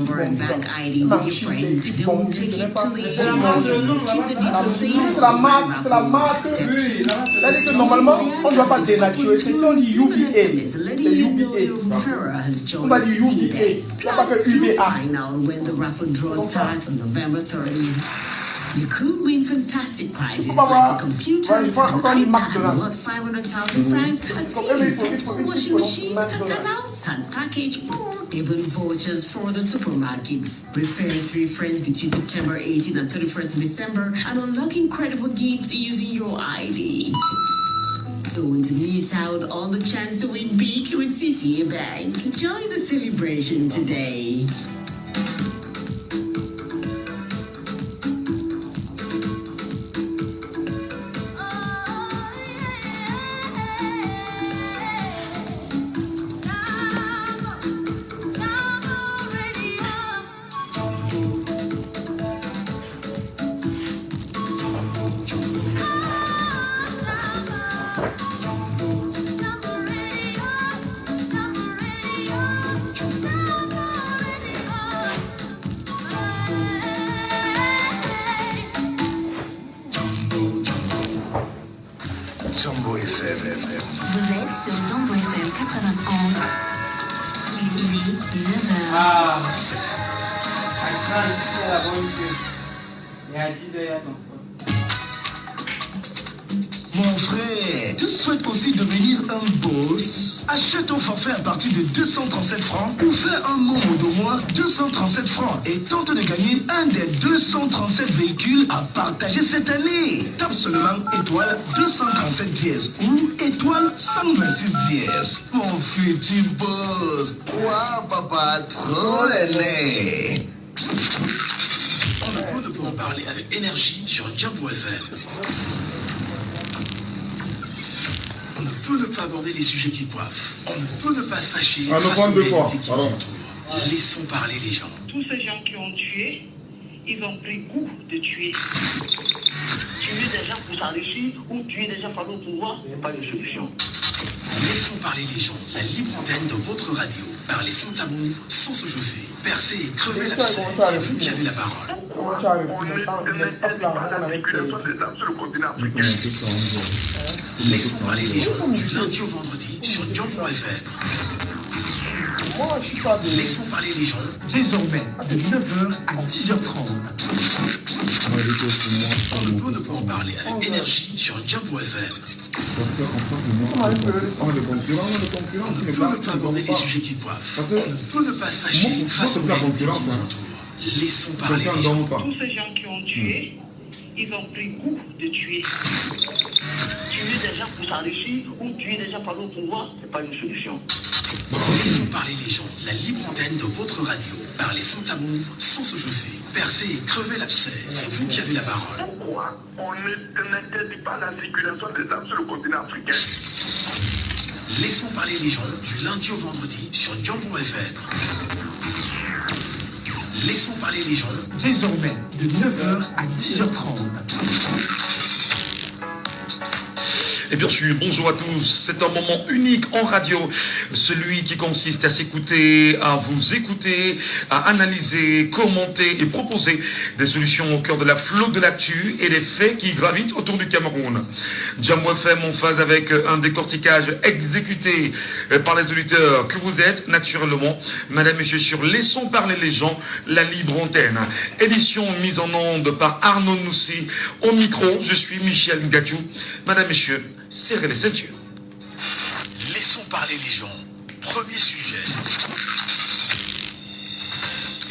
number and bank ID with your friend. They won't take it to the agency. Keep the details safe for la marque. C'est-à-dire que normalement, on ne doit pas dénaturer. C'est si on dit UBA. C'est UBA. On va dire UBA. On va pas faire UBA. Find out when the raffle draw starts on November 30th. You could win fantastic prizes like a computer, an iPad worth 500,000 francs, a TV set, a washing machine, a house and package, or even vouchers for the supermarkets. Refer 3 friends between September 18 and 31st of December and unlock incredible gifts using your ID. Don't miss out on the chance to win big with CCA Bank. Join the celebration today. Jumbo FM. Vous êtes sur Jumbo FM 91. Il est 9h. Ah, à 10h, il y a 10h dans ce spot. Mon frère, tu souhaites aussi devenir un boss? Achète ton forfait à partir de 237 francs ou fais un momo d'au moins 237 francs et tente de gagner un des 237 véhicules à partager cette année. Tape seulement étoile 237 dièse ou étoile 126 dièse. Mon futur boss. Waouh, papa, trop aimé. On ne peut en parler avec énergie sur Jumbo FM. On ne peut ne pas aborder les sujets qui coiffent. On ne peut ne pas se fâcher face aux réalités qui nous entourent. Laissons parler les gens. Tous ces gens qui ont tué, ils ont pris goût de tuer. Tuer des gens pour s'enrichir ou tuer des gens pour le pouvoir, ce n'est pas une solution. Laissons parler les gens. La libre antenne de votre radio. Parlez sans tabou, sans se jausser. Percer et crever l'abcès. C'est vous qui avez la parole. Comment tu as l'espace là, on avait créé. Laissons parler les gens du lundi au vendredi sur Jumbo FM. Moi, je suis pas de... Laissons parler les gens désormais de 9h à 10h30. On ne peut ne pas en parler avec énergie sur Jumbo FM. On On ne peut ne pas aborder les sujets qui coiffent. On ne peut ne pas se fâcher face aux réalités qui nous entourent. Laissons parler les gens. Tous ces gens qui ont tué, ils ont pris goût de tuer. Tuer des gens pour s'enrichir ou tuer des gens pour le pouvoir, ce n'est pas une solution. Laissons parler les gens. La libre antenne de votre radio. Parlez sans tabou, sans se jausser. Percer et crever l'abcès. C'est vous qui avez la parole. Pourquoi on n'interdit pas la circulation des armes sur le continent africain? Laissons parler les gens du lundi au vendredi sur Jumbo FM. Laissons parler les gens désormais de 9h à 10h30. Et bien sûr, bonjour à tous, c'est un moment unique en radio, celui qui consiste à s'écouter, à vous écouter, à analyser, commenter et proposer des solutions au cœur de la flotte de l'actu et des faits qui gravitent autour du Cameroun. Jumbo FM en phase avec un décortiquage exécuté par les auditeurs que vous êtes, naturellement, mesdames et messieurs, sur Laissons parler les gens, la libre antenne. Édition mise en onde par Arnaud Noussi. Au micro, je suis Michel Ngadjou. Mesdames et messieurs, serrez les ceintures. Laissons parler les gens. Premier sujet.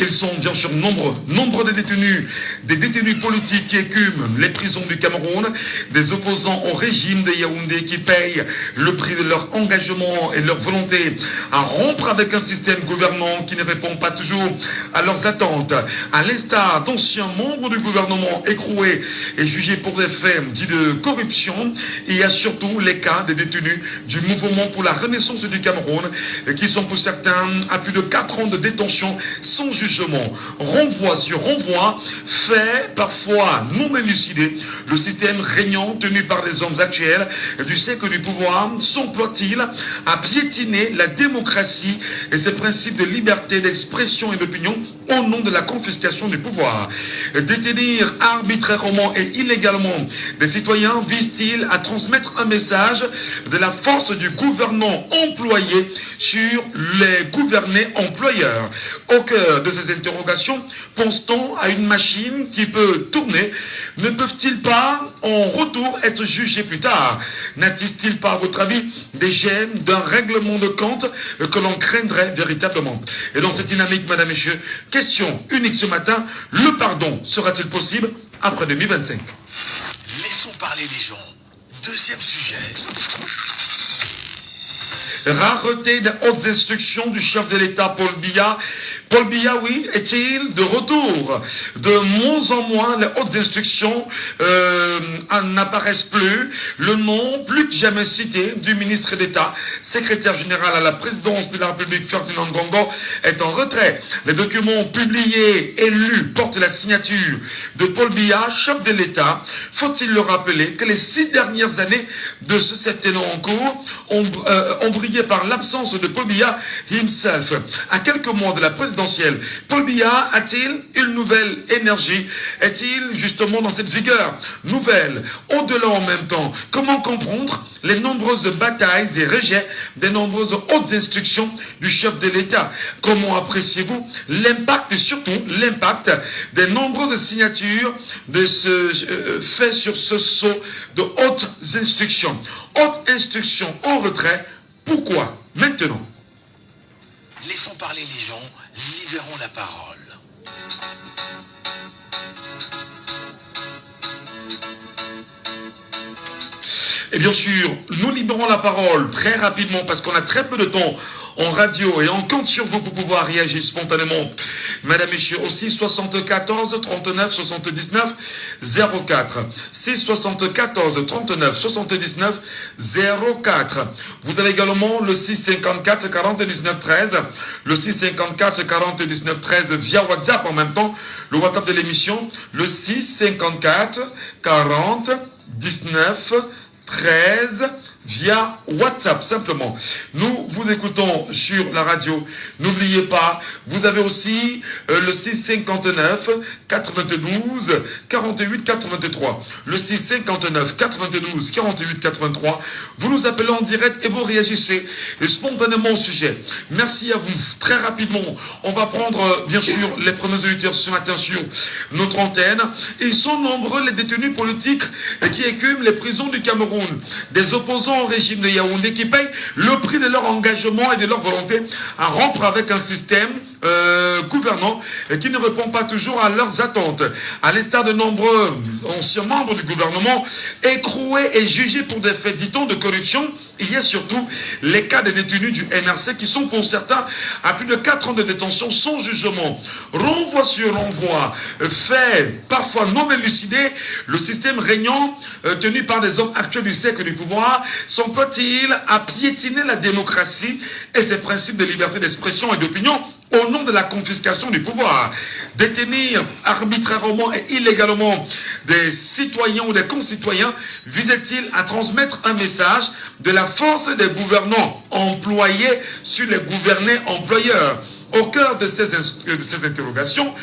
Ils sont bien sûr nombreux des détenus politiques qui écument les prisons du Cameroun, des opposants au régime de Yaoundé qui payent le prix de leur engagement et leur volonté à rompre avec un système gouvernant qui ne répond pas toujours à leurs attentes, à l'instar d'anciens membres du gouvernement écroués et jugés pour des faits dits de corruption. Il y a surtout les cas des détenus du mouvement pour la renaissance du Cameroun qui sont pour certains à plus de 4 ans de détention sans jugement jugement, renvoi sur renvoi, fait parfois non élucidé, le système régnant tenu par les hommes actuels du siècle du pouvoir s'emploie-t-il à piétiner la démocratie et ses principes de liberté d'expression et d'opinion au nom de la confiscation du pouvoir? Détenir arbitrairement et illégalement des citoyens vise-t-il à transmettre un message de la force du gouvernant employé sur les gouvernés employeurs? Au cœur de ces interrogations, pense-t-on à une machine qui peut tourner? Ne peuvent-ils pas en retour être jugés plus tard? N'attise-t-il pas, à votre avis, des gemmes d'un règlement de compte que l'on craindrait véritablement? Et dans cette dynamique, madame, messieurs, question unique ce matin, le pardon sera-t-il possible après 2025? Laissons parler les gens. Deuxième sujet. Rareté des hautes instructions du chef de l'État, Paul Biya. Paul Biya, oui, est-il de retour? De moins en moins, les hautes instructions n'apparaissent plus. Le nom, plus que jamais cité, du ministre d'État, secrétaire général à la présidence de la République, Ferdinand Ngongo, est en retrait. Les documents publiés et lus portent la signature de Paul Biya, chef de l'État. Faut-il le rappeler que les 6 dernières années de ce septennat en cours ont brillé par l'absence de Paul Biya himself. À quelques mois de la présidentielle, Paul Biya a-t-il une nouvelle énergie? Est-il justement dans cette vigueur nouvelle? Au-delà en même temps, comment comprendre les nombreuses batailles et rejets des nombreuses hautes instructions du chef de l'État? Comment appréciez-vous l'impact, surtout l'impact des nombreuses signatures de fait sur ce saut de hautes instructions? Hautes instructions en retrait. Pourquoi maintenant? Laissons parler les gens, libérons la parole. Et bien sûr, nous libérons la parole très rapidement parce qu'on a très peu de temps en radio et on compte sur vous pour pouvoir réagir spontanément. Madame, messieurs, au 6 74 39 79 04. 6 74 39 79 04. Vous avez également le 6 54 40 19 13. Le 6 54 40 19 13 via WhatsApp en même temps. Le WhatsApp de l'émission. Le 6 54 40 19 13 via WhatsApp simplement. Nous vous écoutons sur la radio. N'oubliez pas, vous avez aussi le 659 92 48 83. Le 659 92 48 83. Vous nous appelez en direct et vous réagissez spontanément au sujet. Merci à vous. Très rapidement, on va prendre bien sûr les premiers auditeurs ce matin sur notre antenne. Ils sont nombreux les détenus politiques qui écument les prisons du Cameroun. Des opposants au régime de Yaoundé qui payent le prix de leur engagement et de leur volonté à rompre avec un système gouvernant qui ne répond pas toujours à leurs attentes. À l'instar de nombreux anciens membres du gouvernement écroués et jugés pour des faits, dit-on, de corruption, il y a surtout les cas des détenus du NRC qui sont pour certains à plus de 4 ans de détention sans jugement. Renvoi sur renvoi, fait parfois non élucidé, le système régnant tenu par des hommes actuels du siècle du pouvoir s'emploie-t-il à piétiner la démocratie et ses principes de liberté d'expression et d'opinion au nom de la confiscation du pouvoir? Détenir arbitrairement et illégalement des citoyens ou des concitoyens visait-il à transmettre un message de la force des gouvernants employés sur les gouvernés employeurs? Au cœur de ces interrogations,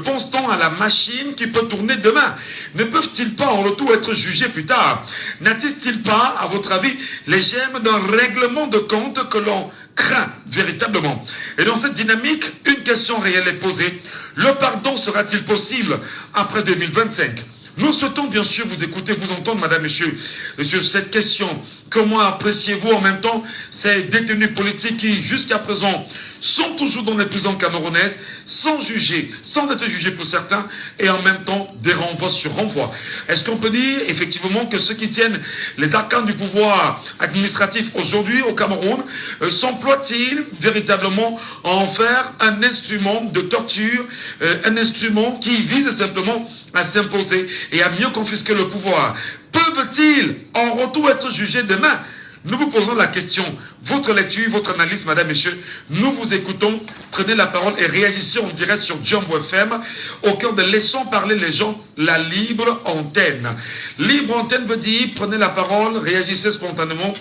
pense-t-on à la machine qui peut tourner demain? Ne peuvent-ils pas en retour être jugés plus tard? N'attise-t-il pas, à votre avis, les gemmes d'un règlement de compte que l'on craint véritablement? Et dans cette dynamique, une question réelle est posée. Le pardon sera-t-il possible après 2025? Nous souhaitons bien sûr vous écouter, vous entendre, madame, monsieur, sur cette question. Comment appréciez-vous en même temps ces détenus politiques qui, jusqu'à présent, sont toujours dans les prisons camerounaises, sans juger, sans être jugés pour certains, et en même temps des renvois sur renvois? Est-ce qu'on peut dire effectivement que ceux qui tiennent les arcanes du pouvoir administratif aujourd'hui au Cameroun s'emploient-ils véritablement à en faire un instrument de torture, un instrument qui vise simplement à s'imposer et à mieux confisquer le pouvoir? Peuvent-ils en retour être jugés demain? Nous vous posons la question. Votre lecture, votre analyse, madame, messieurs, nous vous écoutons. Prenez la parole et réagissez en direct sur Jumbo FM. Au cœur de Laissons parler les gens, la libre antenne. Libre antenne veut dire, prenez la parole, réagissez spontanément.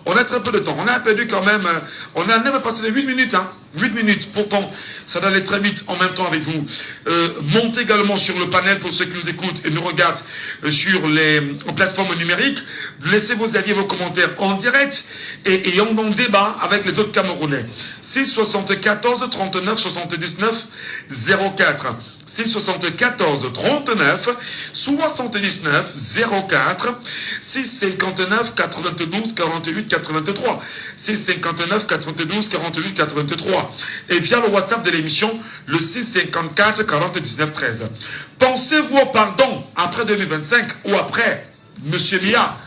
On a très peu de temps. On a perdu quand même. On a même passé les 8 minutes. 8 minutes. Pourtant, ça doit aller très vite en même temps avec vous. Montez également sur le panel pour ceux qui nous écoutent et nous regardent sur les plateformes numériques. Laissez vos avis et vos commentaires en direct et on en débat avec les autres Camerounais. 6 74 39 79 04. 6 74 39 79 04. 6 59 92 48 83. 6 59 92 48 83. Et via le WhatsApp de l'émission, le 6 54 40 19 13. Pensez-vous au pardon après 2025 ou après, Monsieur Mia?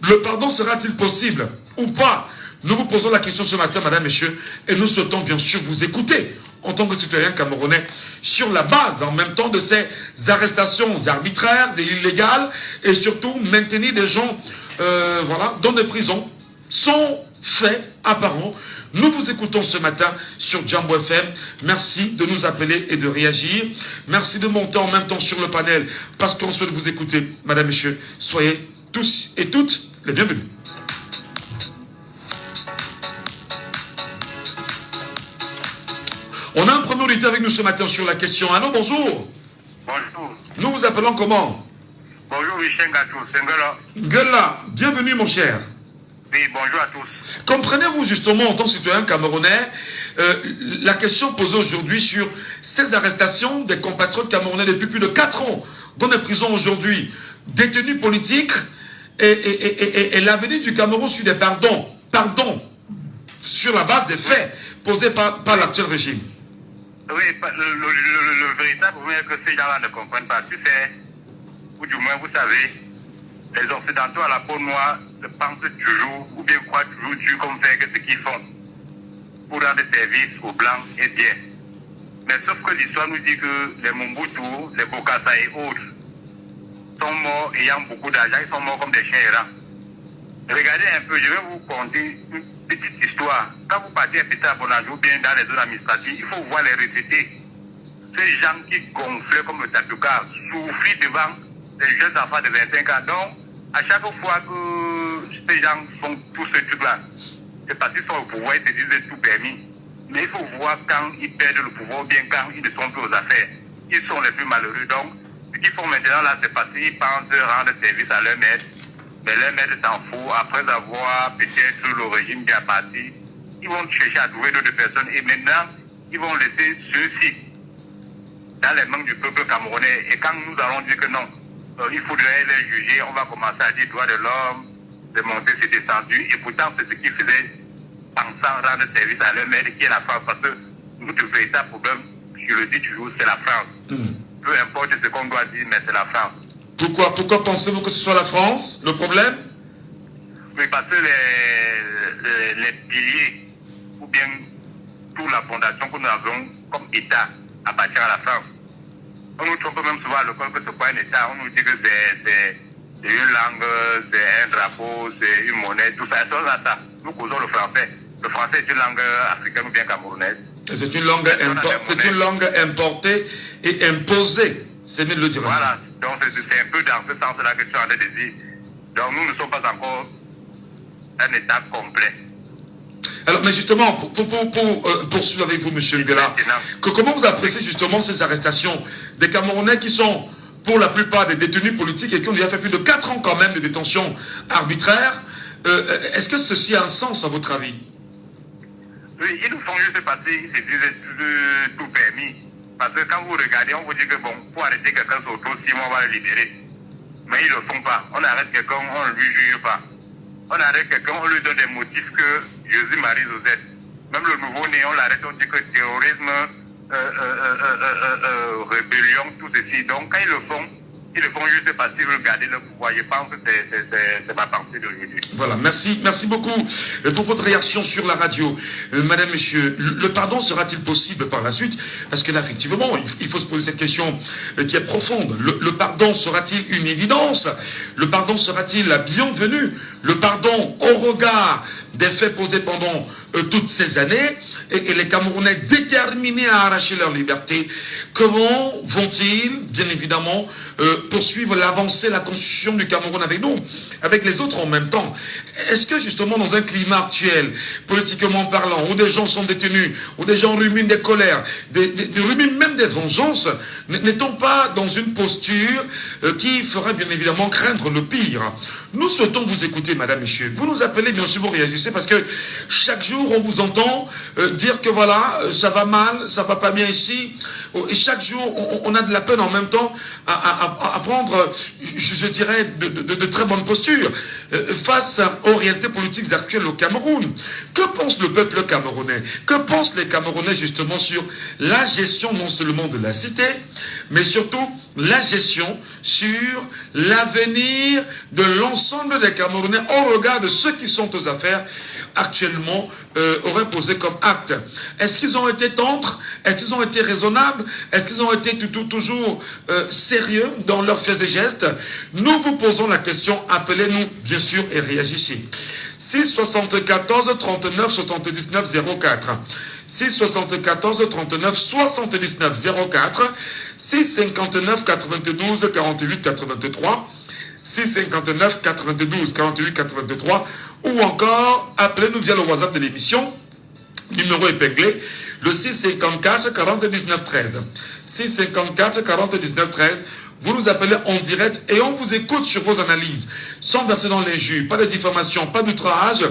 Le pardon sera-t-il possible ou pas? Nous vous posons la question ce matin, madame, messieurs, et nous souhaitons bien sûr vous écouter en tant que citoyen camerounais sur la base en même temps de ces arrestations arbitraires et illégales et surtout maintenir des gens dans des prisons sans fait apparent. Nous vous écoutons ce matin sur Jumbo FM. Merci de nous appeler et de réagir. Merci de monter en même temps sur le panel parce qu'on souhaite vous écouter. Madame, messieurs, soyez tous et toutes les bienvenus. On a un premier auditeur avec nous ce matin sur la question. Allô, bonjour. Bonjour. Nous vous appelons comment? Bonjour Michel Gatou, c'est Ngela. Ngela, bienvenue mon cher. Oui, bonjour à tous. Comprenez-vous justement en tant que citoyen camerounais la question posée aujourd'hui sur ces arrestations des compatriotes camerounais depuis plus de 4 ans dans les prisons aujourd'hui, détenus politiques et l'avenir du Cameroun sur des pardons sur la base des faits posés par l'actuel régime. Oui, le véritable problème est que ces gens-là ne comprennent pas. Tu sais, ou du moins vous savez, les Occidentaux à la peau noire pensent toujours, ou bien croient toujours dur comme faire que ce qu'ils font pour rendre service aux Blancs et bien. Mais sauf que l'histoire nous dit que les Mobutu, les Bokassa et autres sont morts ayant beaucoup d'argent, ils sont morts comme des chiens errants. Regardez un peu, je vais vous conter une petite histoire. Quand vous partez à Pétain Bonanjo ou bien dans les zones administratives, il faut voir les retraités. Ces gens qui gonflaient comme le Tatuka, souffrent devant les jeunes enfants de 25 ans. Donc, à chaque fois que ces gens font tout ce truc-là, c'est parce qu'ils sont au pouvoir, ils se disent tout permis. Mais il faut voir quand ils perdent le pouvoir, ou bien quand ils ne sont plus aux affaires. Ils sont les plus malheureux. Donc, ce qu'ils font maintenant là, c'est parce qu'ils pensent rendre service à leur maître. Mais leur maître s'en fout. Après avoir peut-être le régime bien parti, ils vont chercher à trouver d'autres personnes. Et maintenant, ils vont laisser ceux-ci dans les mains du peuple camerounais. Et quand nous allons dire que non, il faudrait les juger, on va commencer à dire droits de l'homme, de monter, c'est descendu. Et pourtant, c'est ce qu'ils faisaient pensant rendre service à leur maître, qui est la France. Parce que notre véritable problème, je le dis toujours, c'est la France. Peu importe ce qu'on doit dire, mais c'est la France. Pourquoi pensez-vous que ce soit la France, le problème? Oui, parce que les piliers, ou bien toute la fondation que nous avons comme État, appartient à la France. On nous trompe même souvent à l'école que ce n'est pas un État. On nous dit que c'est une langue, c'est un drapeau, c'est une monnaie, tout ça. Ça. Nous causons le français. Le français est une langue africaine ou bien camerounaise. C'est une langue importée et imposée. C'est mieux de le dire ainsi. Voilà. Donc c'est un peu dans ce sens-là que tu es en train de dire. Donc nous ne sommes pas encore un État complet. Alors, mais justement, pour poursuivre avec vous, M. Ngela, comment vous appréciez justement ces arrestations des Camerounais qui sont, pour la plupart, des détenus politiques et qui ont déjà fait plus de 4 ans quand même de détention arbitraire? Est-ce que ceci a un sens à votre avis? Oui, ils nous font juste passer, ils se disent tout permis. Parce que quand vous regardez, on vous dit que bon, pour arrêter quelqu'un sur 6 mois, on va le libérer. Mais ils ne le font pas. On arrête quelqu'un, on ne lui juge pas. On arrête quelqu'un, on lui donne des motifs que Jésus-Marie Joseph. Même le nouveau-né, on l'arrête, on dit que terrorisme, rébellion, tout ceci. Donc quand ils le font, Ils le font juste partir regarder le pouvoir. Je pense que c'est ma pensée d'aujourd'hui. Voilà, merci beaucoup pour votre réaction sur la radio. Madame, monsieur, le pardon sera-t-il possible par la suite? Parce que là, effectivement, il faut se poser cette question qui est profonde. Le pardon sera-t-il une évidence? Le pardon sera-t-il la bienvenue? Le pardon au regard des faits posés pendant toutes ces années et les Camerounais déterminés à arracher leur liberté, comment vont-ils, bien évidemment, poursuivre l'avancée, la constitution du Cameroun avec nous, avec les autres en même temps? Est-ce que justement dans un climat actuel, politiquement parlant, où des gens sont détenus, où des gens ruminent des colères, ruminent même des vengeances, n'est-on pas dans une posture qui ferait bien évidemment craindre le pire? Nous souhaitons vous écouter, madame, messieurs. Vous nous appelez, bien sûr, vous réagissez, parce que chaque jour, on vous entend dire que voilà, ça va mal, ça va pas bien ici. Et chaque jour, on a de la peine en même temps à prendre, je dirais, de très bonnes postures face aux réalités politiques actuelles au Cameroun. Que pense le peuple camerounais? Que pensent les Camerounais justement sur la gestion non seulement de la cité, mais surtout la gestion sur l'avenir de l'ensemble des Camerounais au regard de ceux qui sont aux affaires actuellement auraient posé comme acte? Est-ce qu'ils ont été tendres? Est-ce qu'ils ont été raisonnables? Est-ce qu'ils ont été toujours sérieux dans leurs faits et gestes? Nous vous posons la question, appelez-nous bien sûr et réagissez. 6 74 39 79 04 6 74 39 79 04 6 59 92 48 83 6 59 92 48 83 ou encore appelez-nous via le WhatsApp de l'émission, numéro épinglé, le 654 40 19 13 654 40 19 13. Vous nous appelez en direct et on vous écoute sur vos analyses, sans verser dans l'injure, pas de diffamation, pas d'outrage.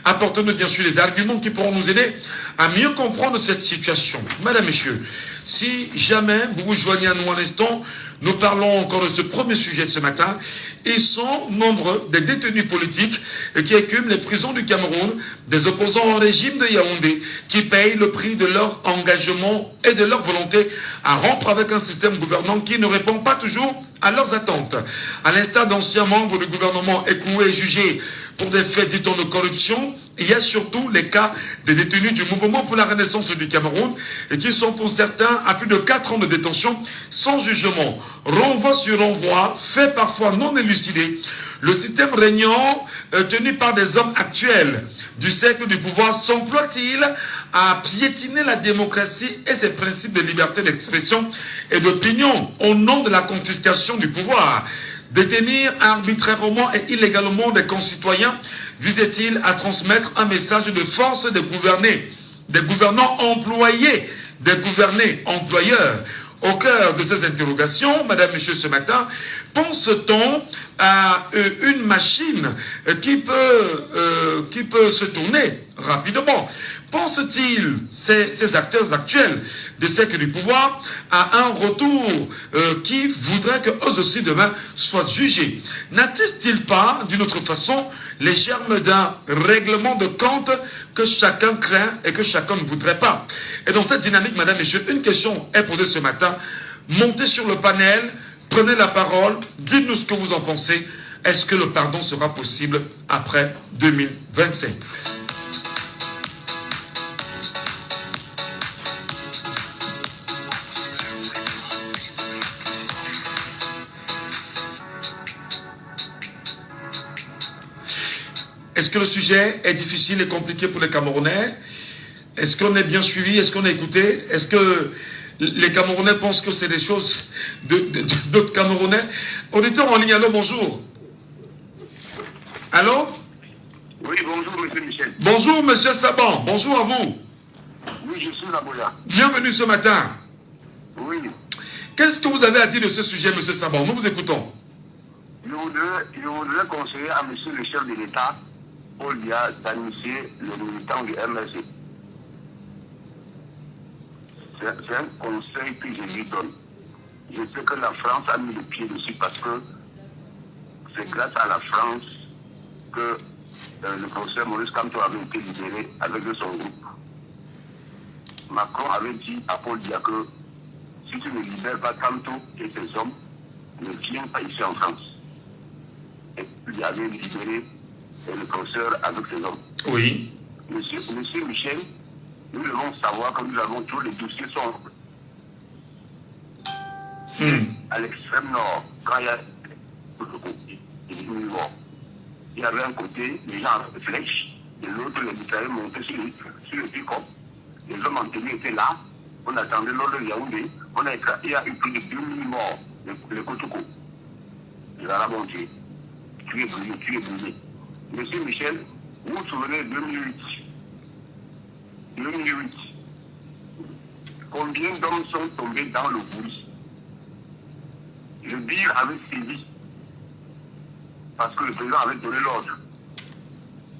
Apportez-nous bien sûr les arguments qui pourront nous aider à mieux comprendre cette situation. Madame, messieurs, si jamais vous vous joignez à nous en instant, nous parlons encore de ce premier sujet de ce matin. Ils sont nombreux des détenus politiques qui écument les prisons du Cameroun, des opposants au régime de Yaoundé, qui payent le prix de leur engagement et de leur volonté à rompre avec un système gouvernant qui ne répond pas toujours à leurs attentes. À l'instar d'anciens membres du gouvernement écroués et jugés pour des faits, dit-on, de corruption, il y a surtout les cas des détenus du mouvement pour la renaissance du Cameroun et qui sont pour certains à plus de 4 ans de détention sans jugement, renvoi sur renvoi, fait parfois non élucidé. Le système régnant, tenu par des hommes actuels du cercle du pouvoir, s'emploie-t-il à piétiner la démocratie et ses principes de liberté d'expression et d'opinion au nom de la confiscation du pouvoir? Détenir arbitrairement et illégalement des concitoyens visait-il à transmettre un message de force des gouvernés, des gouvernants employés, des gouvernés employeurs? Au cœur de ces interrogations, madame, monsieur, ce matin, pense-t-on à une machine qui peut se tourner rapidement? Pense-t-il, ces acteurs actuels des cercles du pouvoir, à un retour qui voudrait qu'eux aussi demain soient jugés? N'attestent-ils pas, d'une autre façon, les germes d'un règlement de compte que chacun craint et que chacun ne voudrait pas? Et dans cette dynamique, madame, messieurs, une question est posée ce matin. Montez sur le panel, prenez la parole, dites-nous ce que vous en pensez. Est-ce que le pardon sera possible après 2025? Est-ce que le sujet est difficile et compliqué pour les Camerounais? Est-ce qu'on est bien suivi? Est-ce qu'on est écouté? Est-ce que les Camerounais pensent que c'est des choses d'autres Camerounais? Auditeur en ligne, allô, bonjour. Allô? Oui, bonjour, monsieur Michel. Bonjour, monsieur Saban. Bonjour à vous. Oui, je suis Naboya. Bienvenue ce matin. Oui. Qu'est-ce que vous avez à dire de ce sujet, monsieur Saban? Nous vous écoutons. Je voudrais conseiller à monsieur le chef de l'État, Paul Biya, d'initier les militants du MRC. C'est un conseil que je lui donne. Je sais que la France a mis le pied dessus parce que c'est grâce à la France que le professeur Maurice Kamto avait été libéré avec son groupe. Macron avait dit à Paul Biya que si tu ne libères pas Kamto et ses hommes, ne tient pas ici en France. Et il avait libéré le professeur avec ses hommes. Oui. Monsieur Michel, nous devons savoir que nous avons tous les dossiers sombres. À l'extrême nord, quand il y a le côté, il y avait un côté, les gens avaient des flèches, et l'autre, les mitrailleurs montaient sur le pick-up. Les hommes en tenue étaient là, on attendait l'ordre de Yaoundé, il y a eu plus de 2000 morts, les Kotoko. Les Arabes ont tué. Tu es brûlé. Monsieur Michel, vous vous souvenez de 2008, combien d'hommes sont tombés dans le bruit? Le BIR avait sévi parce que le président avait donné l'ordre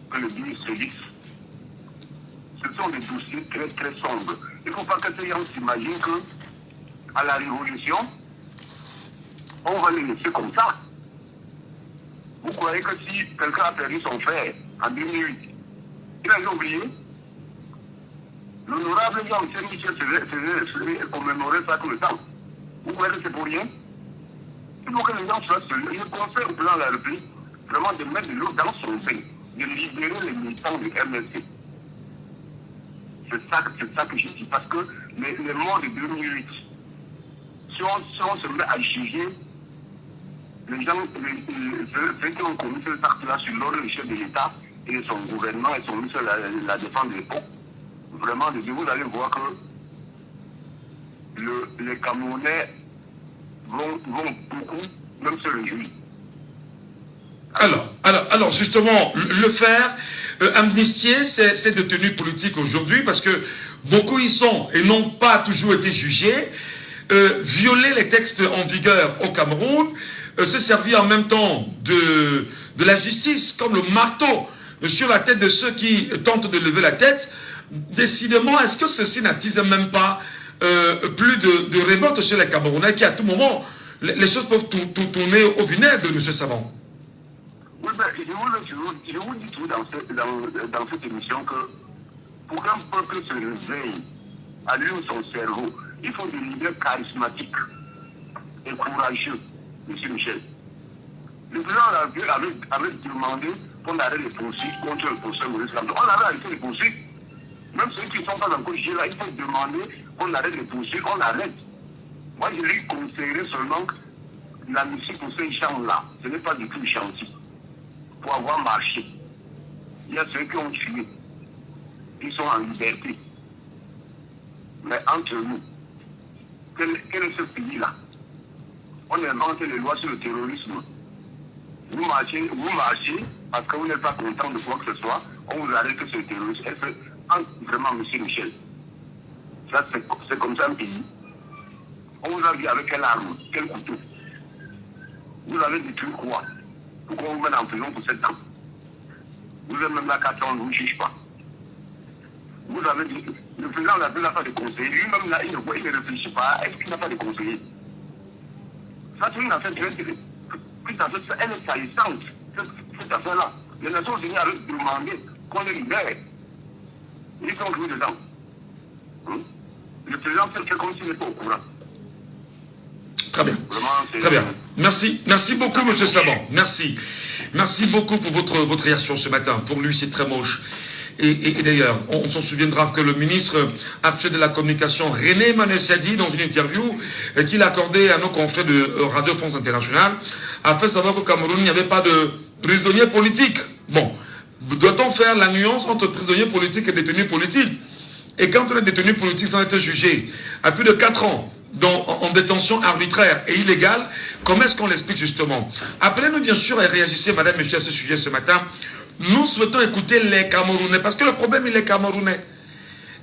que le BIR sévisse. Ce sont des dossiers très très sombres. Il ne faut pas que ces gens s'imaginent qu'à la révolution, on va les laisser comme ça. Vous croyez que si quelqu'un a perdu son frère en 2008, il a oublié? L'honorable Jean-Michel Michel faisait commémorer ça tout le temps. Vous croyez que c'est pour rien? Il faut que les gens soient sérieux. Je conseille au président de la République vraiment de mettre de l'eau dans son bain, de libérer les militants du MLC. C'est ça que je dis, parce que les morts de 2008, si on se met à juger, les gens, ceux qui ont commis cet acte-là sur l'ordre du chef de l'État et son gouvernement et son ministre de la Défense de l'époque, vraiment, vous allez voir que les Camerounais vont beaucoup même se réjouir. Alors justement, le faire, amnistier ces détenus politiques aujourd'hui, parce que beaucoup y sont et n'ont pas toujours été jugés, violer les textes en vigueur au Cameroun, se servir en même temps de la justice comme le marteau sur la tête de ceux qui tentent de lever la tête. Décidément, est-ce que ceci n'attise même pas plus de révolte chez les Camerounais qui à tout moment, les choses peuvent tourner au vinaigre, M. Savant? Oui, ben, je vous dis tout dans cette émission que pour qu'un peuple se réveille, allume son cerveau, il faut des leaders charismatiques et courageux, M. Michel. Le président avait demandé qu'on arrête les poursuites contre le professeur Maurice Kamto. On avait arrêté les poursuites. Même ceux qui ne sont pas encore jugés là, il faut demander qu'on arrête les poursuites, on arrête. Moi, je lui conseillerais seulement l'amnistie pour ces gens-là. Ce n'est pas du tout gentil. Pour avoir marché. Il y a ceux qui ont tué. Ils sont en liberté. Mais entre nous, quel est ce pays-là? On invente les lois sur le terrorisme. Vous marchez parce que vous n'êtes pas content de quoi que ce soit, on vous arrête que c'est le terrorisme. Vraiment, M. Michel, ça c'est comme ça un pays. On vous a vu avec quelle arme, quel couteau. Vous avez détruit quoi? Pourquoi on vous met en prison pour 7 ans? Vous êtes même là 4 ans, on ne vous juge pas. Vous avez dit, le président n'a pas de conseiller. Lui-même là, il ne réfléchit pas. Est-ce qu'il n'a pas de conseiller? Ça, c'est une affaire très elle est salissante, cette affaire-là. Les Nations Unies avaient demandé qu'on les libère. Ils sont joués dedans. Le président fait comme s'il n'est pas au courant. Très bien. Très bien. Merci beaucoup, M. Savant. Merci beaucoup pour votre réaction ce matin. Pour lui, c'est très moche. Et d'ailleurs, on s'en souviendra que le ministre actuel de la communication, René Manesse, a dit dans une interview qu'il a accordée à nos confrères de Radio France Internationale, a fait savoir qu'au Cameroun, il n'y avait pas de prisonniers politiques. Bon, doit-on faire la nuance entre prisonniers politiques et détenus politiques? Et quand les détenus politiques ont été jugés à plus de 4 ans, en détention arbitraire et illégale, comment est-ce qu'on l'explique justement? Appelez-nous bien sûr et réagissez, madame, monsieur, à ce sujet ce matin. Nous souhaitons écouter les Camerounais, parce que le problème, il est Camerounais.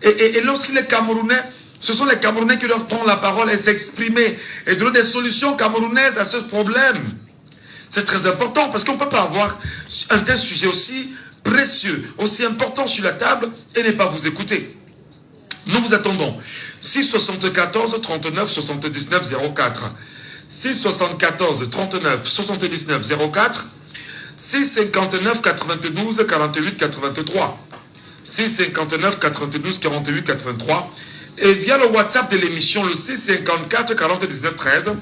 Et lorsqu'il est Camerounais, ce sont les Camerounais qui doivent prendre la parole et s'exprimer et donner des solutions camerounaises à ce problème. C'est très important, parce qu'on ne peut pas avoir un tel sujet aussi précieux, aussi important sur la table et ne pas vous écouter. Nous vous attendons. 674 39 79 04. 674 39 79 04. 659 92 48 83. 659 92 48 83. Et via le WhatsApp de l'émission, le 654 40 19 13.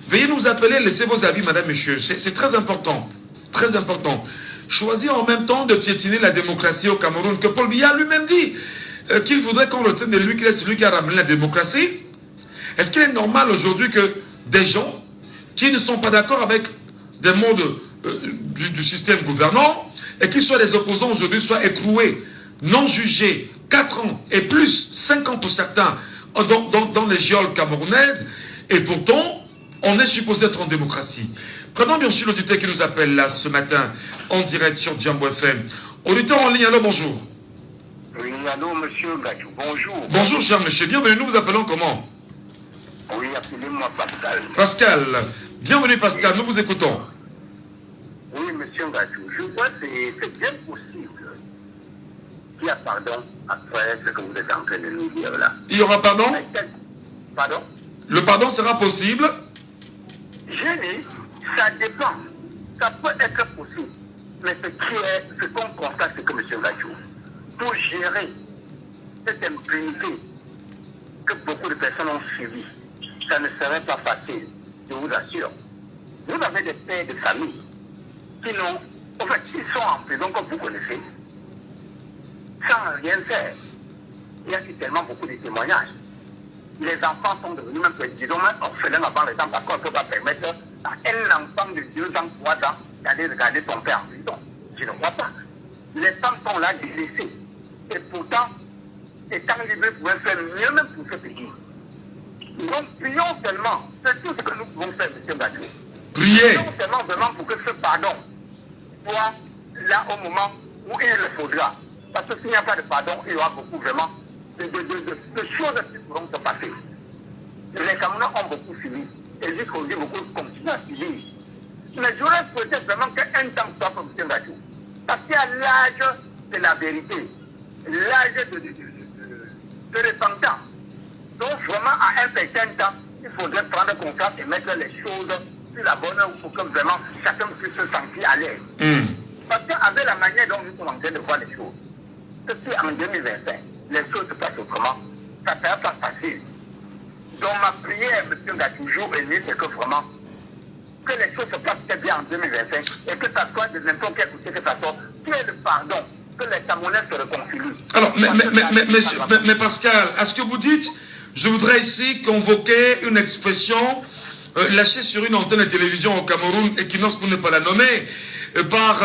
Veuillez nous appeler, laissez vos avis, madame, monsieur. C'est très important. Très important. Choisir en même temps de piétiner la démocratie au Cameroun, que Paul Biya lui-même dit qu'il voudrait qu'on retienne de lui qu'il est celui qui a ramené la démocratie. Est-ce qu'il est normal aujourd'hui que des gens qui ne sont pas d'accord avec des mots du système gouvernant et qui soient des opposants aujourd'hui soient écroués, non jugés, 4 ans et plus, 5 ans pour certains, dans les geôles camerounaises, et pourtant, on est supposé être en démocratie. Prenons bien sûr l'auditeur qui nous appelle là ce matin, en direct sur Djambo FM. Auditeur en ligne, alors bonjour. Oui, allô, monsieur Gadjou, bonjour. Bonjour, cher monsieur, bienvenue, nous vous appelons comment? Oui, appelez-moi Pascal. Pascal, bienvenue Pascal, nous vous écoutons. Oui, monsieur Gadjou, je vois que c'est bien possible qu'il y a pardon après ce que vous êtes en train de nous dire là. Il y aura pardon? Pardon? Le pardon sera possible? J'ai dit, ça dépend. Ça peut être possible. Mais ce qu'on constate, c'est que M. Gadjou, pour gérer cette impunité que beaucoup de personnes ont subi, ça ne serait pas facile, je vous assure. Vous avez des pères de famille qui n'ont, en fait, ils sont en prison, comme vous connaissez, sans rien faire. Il y a eu tellement beaucoup de témoignages. Les enfants sont devenus même, disons, orphelins avant le temps, parce qu'on ne peut pas permettre à un enfant de 2 ans, 3 ans, d'aller regarder son père en prison. Je ne crois pas. Les femmes sont là délaissées. Et pourtant, étant libérés pouvaient faire mieux même pour ce pays. Donc, prions seulement. C'est tout ce que nous pouvons faire, M. Gadjou. Priez. Prions seulement vraiment pour que ce pardon soit là au moment où il le faudra. Parce que s'il n'y a pas de pardon, il y aura beaucoup vraiment de choses qui pourront se passer. Les Camerounais ont beaucoup suivi. Et jusqu'aujourd'hui, beaucoup continuent à suivre. Mais j'aurais souhaité vraiment qu'un temps soit comme M. Gadjou. Parce qu'il y a l'âge de la vérité, l'âge de repentance. Donc vraiment, à un certain temps, il faudrait prendre conscience et mettre les choses sur la bonne heure pour que vraiment chacun puisse se sentir à l'aise. Parce qu'avec la manière dont nous sommes en train de voir les choses, que si en 2025, les choses se passent autrement, ça ne sera pas facile. Donc ma prière, M. Gadjou, jour et nuit, c'est que vraiment, que les choses se passent très bien en 2025 et que ça soit de n'importe quel côté que ça soit, qu'il y ait le pardon, que les Camerounais se réconcilient. Alors, mais Pascal, à ce que vous dites, je voudrais ici convoquer une expression lâchée sur une antenne de télévision au Cameroun, Equinox pour ne pas la nommer, par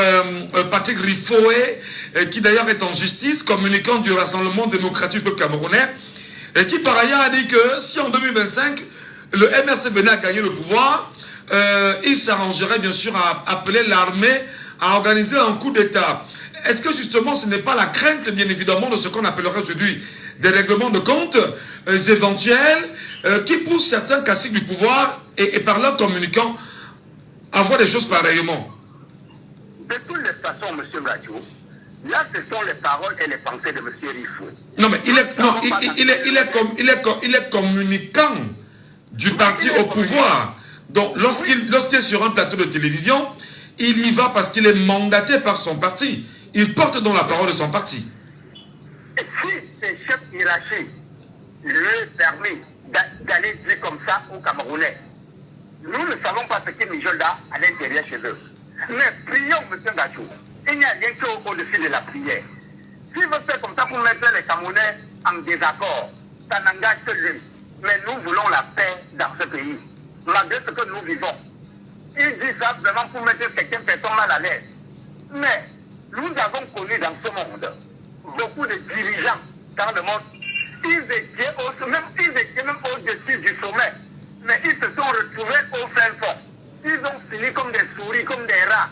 Patrick Rifoé, qui d'ailleurs est en justice, communicant du Rassemblement démocratique du camerounais, et qui par ailleurs a dit que si en 2025, le MRC venait à gagner le pouvoir, il s'arrangerait bien sûr à appeler l'armée à organiser un coup d'État. Est-ce que justement ce n'est pas la crainte bien évidemment de ce qu'on appellerait aujourd'hui des règlements de compte éventuels qui poussent certains caciques du pouvoir et par leur communicant à voir des choses pareillement? De toutes les façons, M. Gadjou, là ce sont les paroles et les pensées de M. Rifoé. Non mais il est communicant du parti au pouvoir. Donc lorsqu'il est sur un plateau de télévision, il y va parce qu'il est mandaté par son parti. Il porte donc la parole de son parti. Et si ces chefs hiérarchiques lui permettent d'aller dire comme ça aux Camerounais, nous ne savons pas ce qu'ils mijotent là à l'intérieur chez eux. Mais prions, M. Gadjou. Il n'y a rien qu'au-dessus de la prière. S'il veut faire comme ça pour mettre les Camerounais en désaccord, ça n'engage que lui. Mais nous voulons la paix dans ce pays, malgré ce que nous vivons. Il dit ça vraiment pour mettre certaines personnes mal à l'aise. Mais nous avons connu dans ce monde beaucoup de dirigeants dans le monde. Ils étaient même au-dessus du sommet. Mais ils se sont retrouvés au fin fond. Ils ont fini comme des souris, comme des rats.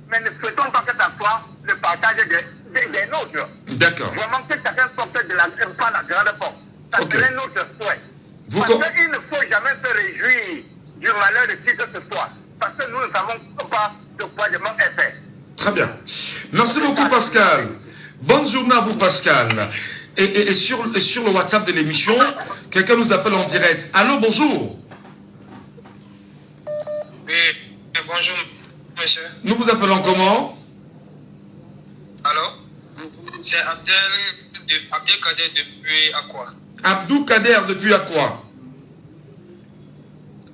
Mais ne souhaitons pas que ça soit le partage des nôtres. D'accord. Vraiment que chacun sorte de la grande porte. Ça serait notre souhait. Parce qu'il ne faut jamais se réjouir du malheur de qui que ce soit. Parce que nous ne savons pas de quoi demain est fait. Très bien. Merci beaucoup Pascal. Bonne journée à vous Pascal. Et sur le WhatsApp de l'émission, quelqu'un nous appelle en direct. Allô, bonjour. Oui, bonjour monsieur. Nous vous appelons comment? Allô? C'est Abdel Kader depuis Akwa. Abdou Kader depuis Akwa.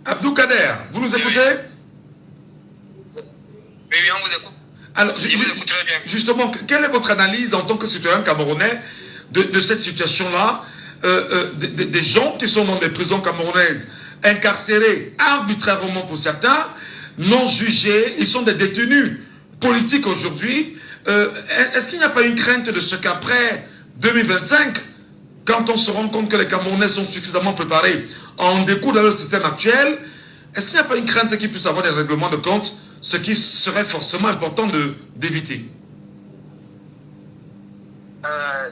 Abdou Abdou Kader, vous nous écoutez? Oui, on vous écoute. Alors, Je vous écoute très bien. justement, quelle est votre analyse en tant que citoyen camerounais de cette situation-là, des gens qui sont dans des prisons camerounaises, incarcérés arbitrairement pour certains, non jugés, ils sont des détenus politiques aujourd'hui. Est-ce qu'il n'y a pas une crainte de ce qu'après 2025, quand on se rend compte que les Camerounais sont suffisamment préparés à en découdre dans le système actuel, est-ce qu'il n'y a pas une crainte qu'il puisse avoir des règlements de compte, ce qui serait forcément important d'éviter?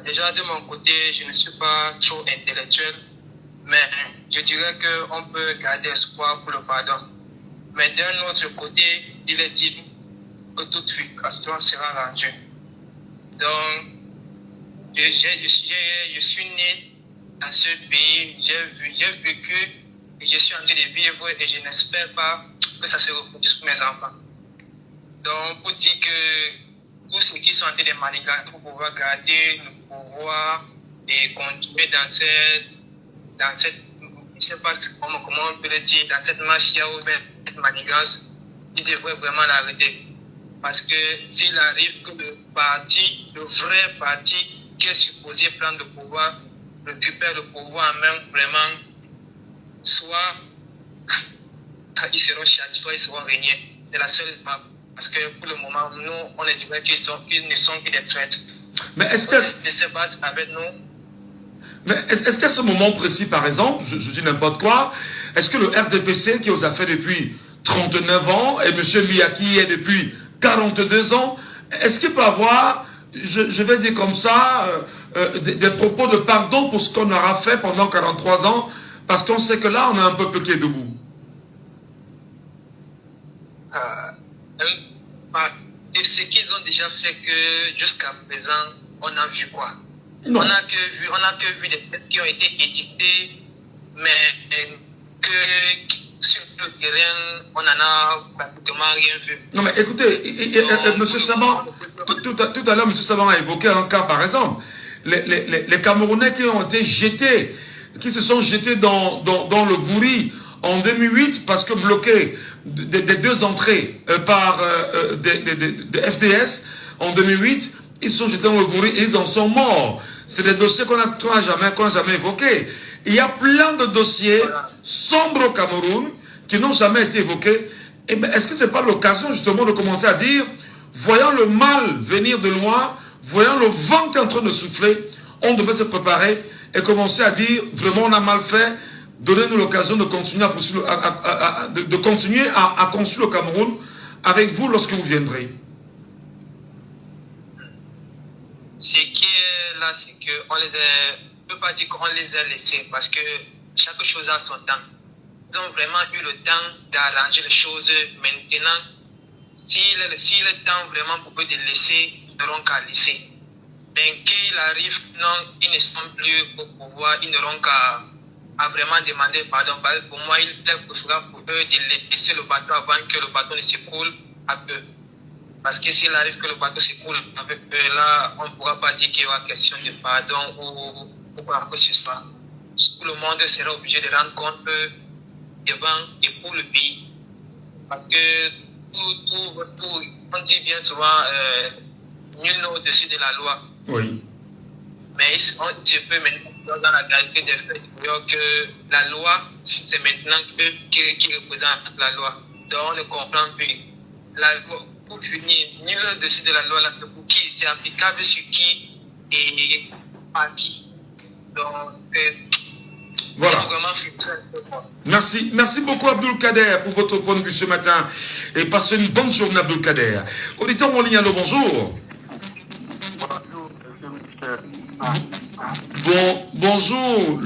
Déjà, de mon côté, je ne suis pas trop intellectuel, mais je dirais qu'on peut garder espoir pour le pardon. Mais d'un autre côté, il est dit que toute frustration sera rendue. Donc, je suis né dans ce pays, j'ai vécu et je suis en train de vivre et je n'espère pas que ça se reproduise pour mes enfants. Donc, pour dire que tous ceux qui sont en train de manigancer pour pouvoir garder le pouvoir et continuer dans cette je sais pas comment on peut le dire, dans cette mafia ou même cette manigance, ils devraient vraiment l'arrêter. Parce que s'il arrive que le vrai parti qui est supposé prendre le pouvoir, récupère le pouvoir en main, vraiment, soit ils seront châtiés, soit ils seront régnés. C'est la seule map. Parce que pour le moment, nous, on est dirait qu'ils ne sont que des traîtres. Mais est-ce que... Ils se battent avec nous. Mais est-ce qu'à ce moment précis, par exemple, je dis n'importe quoi, est-ce que le RDPC qui vous a fait depuis 39 ans et M. Miyaki est depuis 42 ans, est-ce qu'il peut avoir, je vais dire comme ça, des propos de pardon pour ce qu'on aura fait pendant 43 ans, parce qu'on sait que là, on a un peuple qui est debout? De ce qu'ils ont déjà fait que jusqu'à présent, on a vu quoi? Non. On n'a que vu des faits qui ont été édictés, mais que sur le terrain, on n'en a pratiquement rien vu. Non mais écoutez, M. Saban, tout à l'heure, M. Saban a évoqué un cas par exemple. Les Camerounais qui ont été jetés, qui se sont jetés dans le Vouri en 2008 parce que bloqués des deux entrées par des FDS en 2008, ils sont jetés dans le Vouri et ils en sont morts. C'est des dossiers qu'on n'a jamais évoqués. Il y a plein de dossiers sombres au Cameroun qui n'ont jamais été évoqués. Eh ben, est-ce que ce n'est pas l'occasion justement de commencer à dire, voyant le mal venir de loin, voyant le vent qui est en train de souffler, on devait se préparer et commencer à dire, vraiment on a mal fait, donnez-nous l'occasion de continuer à construire le Cameroun avec vous lorsque vous viendrez. Ce qui est là, c'est qu'on les a, on ne peut pas dire qu'on les a laissés parce que chaque chose a son temps. Ils ont vraiment eu le temps d'arranger les choses. Maintenant, si le temps vraiment pour eux de laisser, ils n'auront qu'à laisser. Mais qu'il arrive, non, ils ne sont plus au pouvoir, ils n'auront qu'à vraiment demander pardon. Pour moi, il est préférable pour eux de laisser le bateau avant que le bateau ne s'écoule à eux. Parce que s'il arrive que le bateau s'écoule avec eux, là, on ne pourra pas dire qu'il y aura question de pardon ou quoi que ce soit. Tout le monde sera obligé de rendre compte devant et pour le pays. Parce que on dit bien souvent, nul n'est au-dessus de la loi. Oui. Mais on peut maintenant, dans la réalité des faits, que la loi, c'est maintenant eux qui représentent la loi. Donc on ne comprend plus. La loi, pour finir, nul n'est au-dessus de la loi, là, pour qui c'est applicable sur qui et à qui. Donc, voilà. Merci beaucoup Abdoul Kader pour votre point de vue ce matin et passez une bonne journée Abdoul Kader. Auditeur en ligne, allô, bonjour. Bonjour.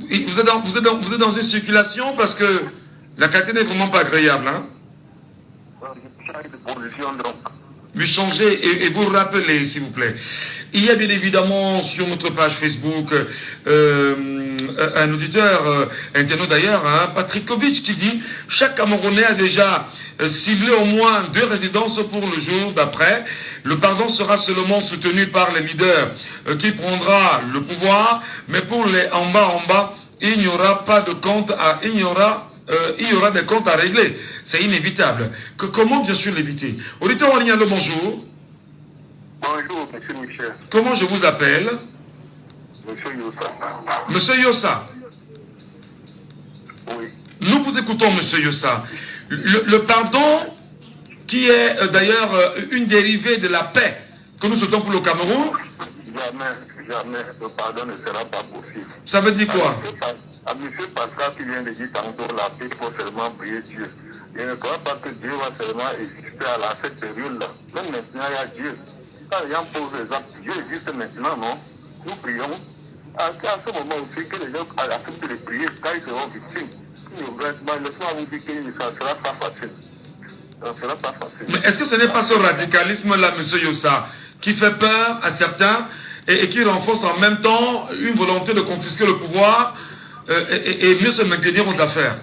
Vous êtes dans une circulation parce que la qualité n'est vraiment pas agréable, hein? Lui changer et vous rappeler, s'il vous plaît. Il y a bien évidemment sur notre page Facebook un auditeur, internaute d'ailleurs, hein, Patrick Kovic, qui dit « Chaque Camerounais a déjà ciblé au moins 2 résidences pour le jour d'après. Le pardon sera seulement soutenu par les leaders qui prendra le pouvoir, mais pour les en bas, il n'y aura pas de compte à il y aura des comptes à régler. C'est inévitable. Comment bien sûr l'éviter? Auditeur en ligne, allô, bonjour. Bonjour, monsieur Michel. Comment je vous appelle? Monsieur Yossa. Monsieur Yossa. Oui. Nous vous écoutons, monsieur Yossa. Le pardon, qui est d'ailleurs une dérivée de la paix que nous souhaitons pour le Cameroun. Jamais, le pardon ne sera pas possible. Ça veut dire quoi? À monsieur Pascal qui vient de dire tantôt, la paix, il faut seulement prier Dieu. Je ne crois pas que Dieu va seulement exister à cette période-là. Même maintenant, il y a Dieu. Quand les gens posent les actes, Dieu existe maintenant, non? Nous prions. À ce moment aussi, que les gens acceptent de prier, quand ils seront victimes. Laissez-moi vous dire que ça ne sera pas facile. Ça ne sera pas facile. Mais est-ce que ce n'est pas ce radicalisme-là, monsieur Yossa, qui fait peur à certains et qui renforce en même temps une volonté de confisquer le pouvoir et mieux se maintenir aux affaires?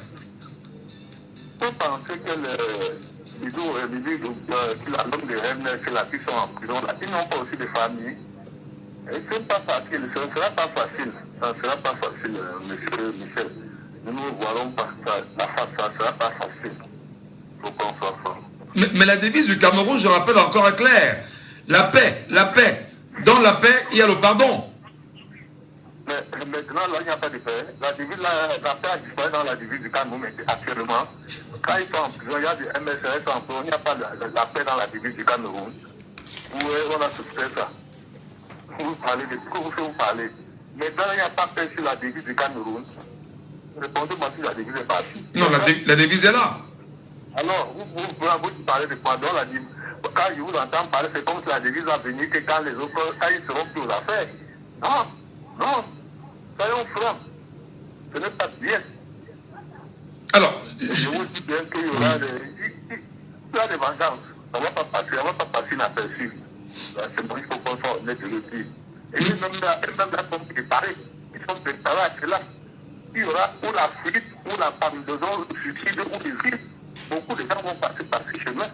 Vous pensez que l'homme de Rennes, c'est là qui sont en prison, là, ils n'ont pas aussi de famille. Et c'est pas facile, ça ne sera pas facile. Ça ne sera pas facile, monsieur Michel. Nous ne voyons pas ça, ça ne sera pas facile. Il faut qu'on soit franc. Mais la devise du Cameroun, je rappelle encore, est claire. La paix, la paix. Dans la paix, il y a le pardon. Mais maintenant, là, il n'y a pas de paix. La paix a disparu dans la devise du Cameroun actuellement. Quand ils sont en prison, il y a du MSRS en prison, il n'y a pas la paix dans la devise du Cameroun. On a souffert ça. Vous parlez de ce que vous parlez. Maintenant, il n'y a pas paix sur la devise du Cameroun. Répondez-moi si la devise est partie. Non, la devise est là. Alors, vous parlez de pardon, la devise. Quand je vous entends parler, c'est comme si la devise va venir que quand les autres, quand ils seront plus aux affaires. Non, soyons francs. Ce n'est pas bien. Alors, je vous dis bien qu'il y aura des vengeances. Ça ne va pas passer inaperçu. C'est bon, il faut qu'on soit honnête de le dire. Et même là, sont préparés. Ils sont préparés à cela. Il y aura ou la fuite, ou la pendaison, le suicide, ou les vies. Beaucoup de gens vont passer par ce chemin.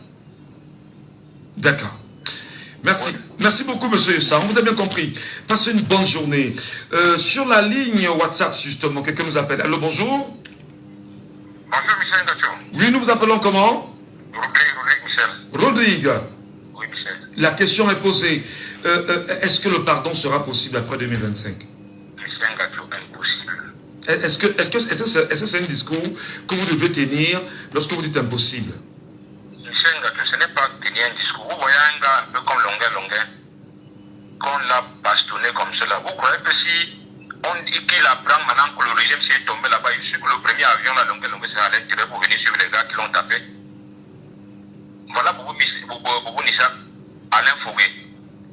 D'accord. Merci. Ouais. Merci beaucoup, monsieur Yossa. On vous a bien compris. Passez une bonne journée. Sur la ligne WhatsApp, justement, quelqu'un nous appelle. Allô, bonjour. Bonjour, Michel Gacho. Oui, nous vous appelons comment? Rodrigue, Michel. Rodrigue. Oui, Michel. La question est posée. Est-ce que le pardon sera possible après 2025? Michel Gacho, impossible. Est-ce que c'est un discours que vous devez tenir lorsque vous dites impossible? Michel Gacho, ce n'est pas tenir un discours. Vous voyez un gars un peu comme Longuet, qu'on l'a bastonné comme cela. Vous croyez que si on dit qu'il apprend maintenant que le régime s'est tombé là-bas, il suit que le premier avion, la Longuet, c'est à l'intérieur pour venir suivre les gars qui l'ont tapé? Voilà Boubou Nissa, Alain Fougué.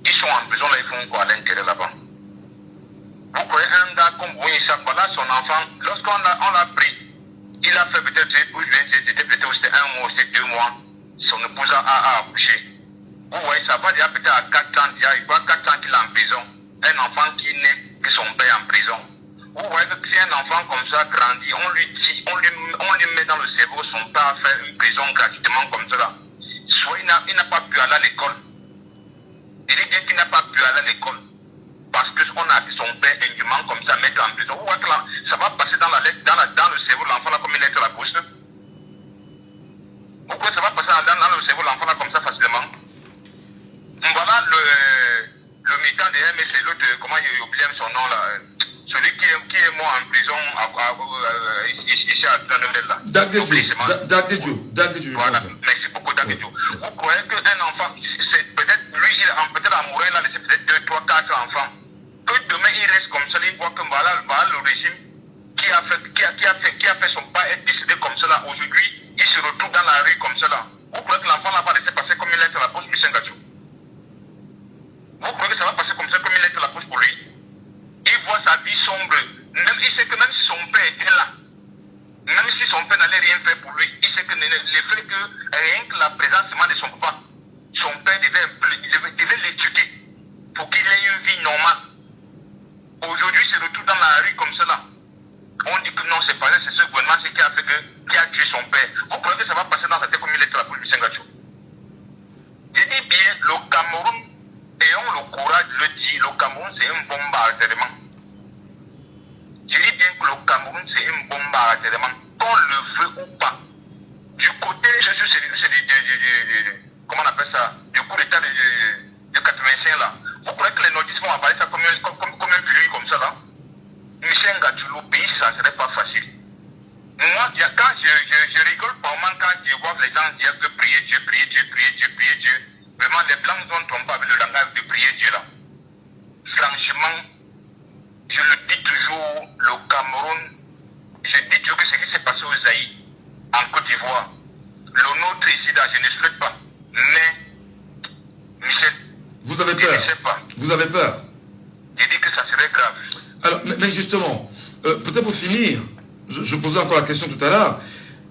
Ils sont en prison là, ils font quoi à l'intérieur là-bas? Vous croyez un gars comme Boubou Nissa, voilà son enfant, lorsqu'on l'a pris, il a fait peut-être, c'était peut-être 1 mois, c'est 2 mois, son épouse a accouché. Vous voyez, ça va déjà peut-être à 4 ans, il y a 4 ans qu'il est en prison. Un enfant qui naît, que son père est en prison. Vous voyez que si un enfant comme ça grandit, on lui met dans le cerveau, son père a fait une prison gratuitement comme cela. Soit il n'a pas pu aller à l'école. Il dit bien qu'il n'a pas pu aller à l'école. Parce qu'on a dit son père indûment comme ça, mettre en prison. Vous voyez que là, ça va passer dans le cerveau de l'enfant là comme une lettre à la bouche. Pourquoi ça va passer dans le cerveau de l'enfant là comme ça facilement? Voilà le militant de MS, l'autre, comment il oublie son nom là, celui qui est mort en prison ici à Nouvelle là. Dagdejo. Voilà, merci beaucoup Dagdejo. Vous croyez qu'un enfant, c'est peut-être lui, il est peut-être amoureux, il a laissé peut-être 2, 3, 4 enfants. Que demain il reste comme ça, il voit que voilà le régime qui a fait son pas être décédé comme cela. Aujourd'hui, il se retrouve dans la rue comme cela. Vous croyez que l'enfant n'a pas laissé passer comme une lettre à la poste, Michel Gacho? Vous croyez que ça va passer comme ça, comme une lettre à la poste pour lui? Il voit sa vie sombre. Il sait que même si son père était là, même si son père n'allait rien faire pour lui, il sait que le fait que rien que la présence de son papa, son père devait l'éduquer pour qu'il ait une vie normale. Aujourd'hui, il se retrouve dans la rue comme cela. On dit que non, c'est pas ça, c'est ce gouvernement qui a tué son père. Vous croyez que ça va passer dans sa tête comme une lettre à la poste, Michel Gacho? Je dis bien, le Cameroun, ayons le courage de le dire, le Cameroun c'est un bombardement. Je dis bien que le Cameroun c'est un bombardement. Qu'on qu'on le veut ou pas. Du côté, comment on appelle ça, du coup d'état de 85 là, vous croyez que les nordistes vont avaler ça comme un virus comme ça là? Michel Ngatou, le pays, ça serait pas facile. Moi, quand je rigole par moment quand je vois les gens dire que prier Dieu, prier Dieu, prier Dieu, prier Dieu. Vraiment, les blancs sont trompés avec le langage de prier Dieu là. Franchement, je le dis toujours, le Cameroun, je dis toujours que ce qui s'est passé aux Zaïre, en Côte d'Ivoire, le nôtre ici là, je ne souhaite pas. Mais, Michel, vous avez peur. Je ne sais pas. Vous avez peur. Je dis que ça serait grave. Alors, mais justement, peut-être pour finir, je posais encore la question tout à l'heure,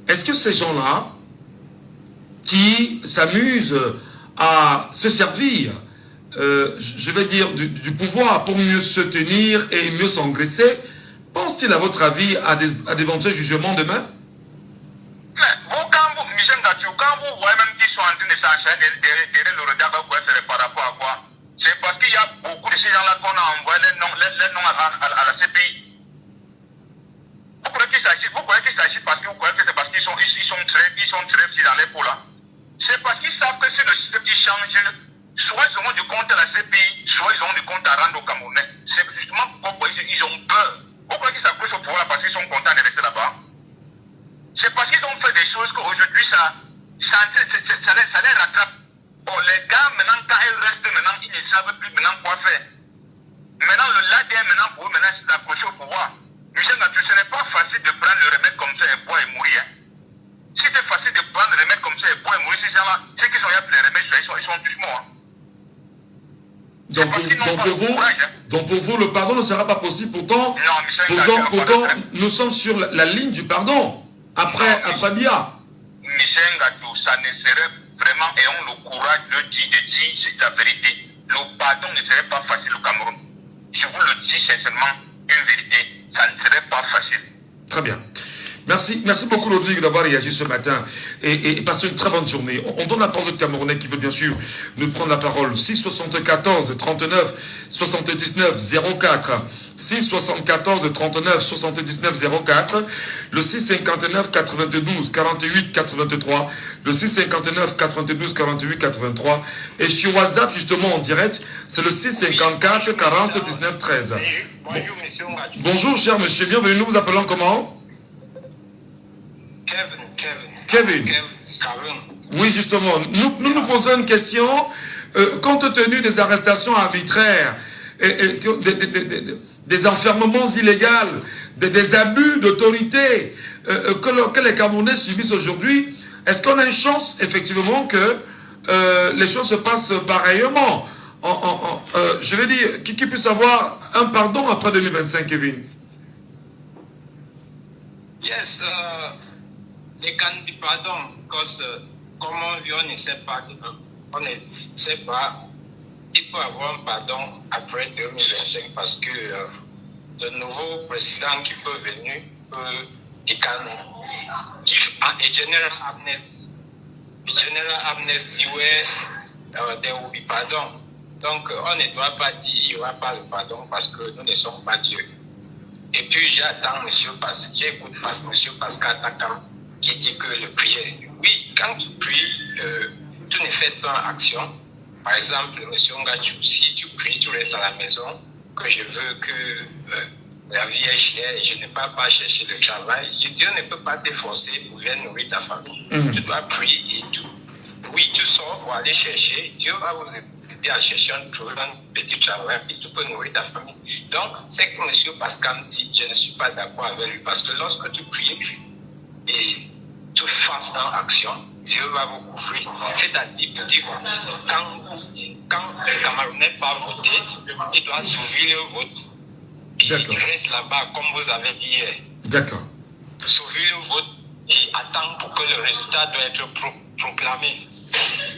est-ce que ces gens-là, qui s'amusent à se servir, je vais dire, du pouvoir pour mieux se tenir et mieux s'engraisser, pensent-ils, à votre avis, à d'éventuels jugements demain? Mais quand Michel Ngatou, quand vous voyez même qu'ils sont en train de s'enchaîner derrière le regard, c'est par rapport à quoi? C'est parce qu'il y a beaucoup de ces gens-là qu'on a envoyé les noms à la CPI. Vous croyez qu'il s'agit parce que vous croyez que c'est parce qu'ils sont très petits dans les pots là? C'est parce qu'ils savent que c'est le système qui change. Soit ils auront du compte à la CPI, soit ils auront du compte à rendre aux Camerounais. C'est justement pourquoi ils ont peur. Vous croyez qu'ils s'approchent au pouvoir parce qu'ils sont contents de rester là-bas? C'est parce qu'ils ont fait des choses qu'aujourd'hui ça les rattrape. Bon, les gars, maintenant, quand ils restent maintenant, ils ne savent plus maintenant quoi faire. Maintenant, l'ADN, maintenant, pour eux, maintenant, c'est d'approcher au pouvoir. Michel Ngatou, ce n'est pas facile de prendre le remède comme ça et boire et mourir. Si c'est facile de prendre le remède comme ça et boire et mourir, ces gens-là, ceux qui sont là pour les remèdes, ils sont tous morts. Donc pour vous, le pardon ne sera pas possible. Pourtant, nous sommes sur la ligne du pardon. Après Bia. Michel Ngatou, ça ne serait vraiment, ayons le courage de dire c'est la vérité. Le pardon ne serait pas facile au Cameroun. Je vous le dis sincèrement, une vérité, ça ne serait pas facile. Très bien. Merci beaucoup Rodrigue d'avoir réagi ce matin et passez une très bonne journée. On donne la parole aux Camerounais qui veut bien sûr nous prendre la parole. 6 74 39 79 04. 6 74 39 79 04. Le 6 59 92 48 83. Le 6 59 92 48 83. Et sur WhatsApp justement en direct, c'est le 6 54 40 19 13. Bonjour monsieur Ngatou. Bonjour cher monsieur, bienvenue, nous vous appelons comment? Kevin. Oui, justement. Nous posons une question. Compte tenu des arrestations arbitraires, des enfermements illégaux, des abus d'autorité que les Camerounais subissent aujourd'hui, est-ce qu'on a une chance, effectivement, que les choses se passent pareillement? Je veux dire, qui puisse avoir un pardon après 2025, Kevin? Yes, they can be pardon because comme on vit, on ne sait pas, il peut avoir un pardon après 2025 parce que le nouveau président qui peut venir he can give a general amnesty. A general amnesty where there will be pardon. Donc on ne doit pas dire il n'y aura pas de pardon parce que nous ne sommes pas Dieu. Et puis j'attends j'écoute M. Pascal Takam qui dit que le prière, oui, quand tu pries, tu ne fais pas action. Par exemple, M. Ngatou, si tu pries, tu restes à la maison, que je veux que la vie est chère et je ne peux pas chercher le travail, Dieu ne peut pas te forcer pour venir nourrir ta famille. Tu dois prier et tout. Oui, tu sors pour aller chercher, Dieu va vous aider à chercher, trouver un petit travail et tu peux nourrir ta famille. Donc, c'est que M. Pascal dit, je ne suis pas d'accord avec lui parce que lorsque tu pries et tu fasses en action, Dieu va vous couvrir. C'est-à-dire, pour dire, quand le Camerounais pas voté, il doit s'ouvrir le vote. Et il reste là-bas, comme vous avez dit hier. D'accord. S'ouvrir le vote et attendre pour que le résultat doit être proclamé.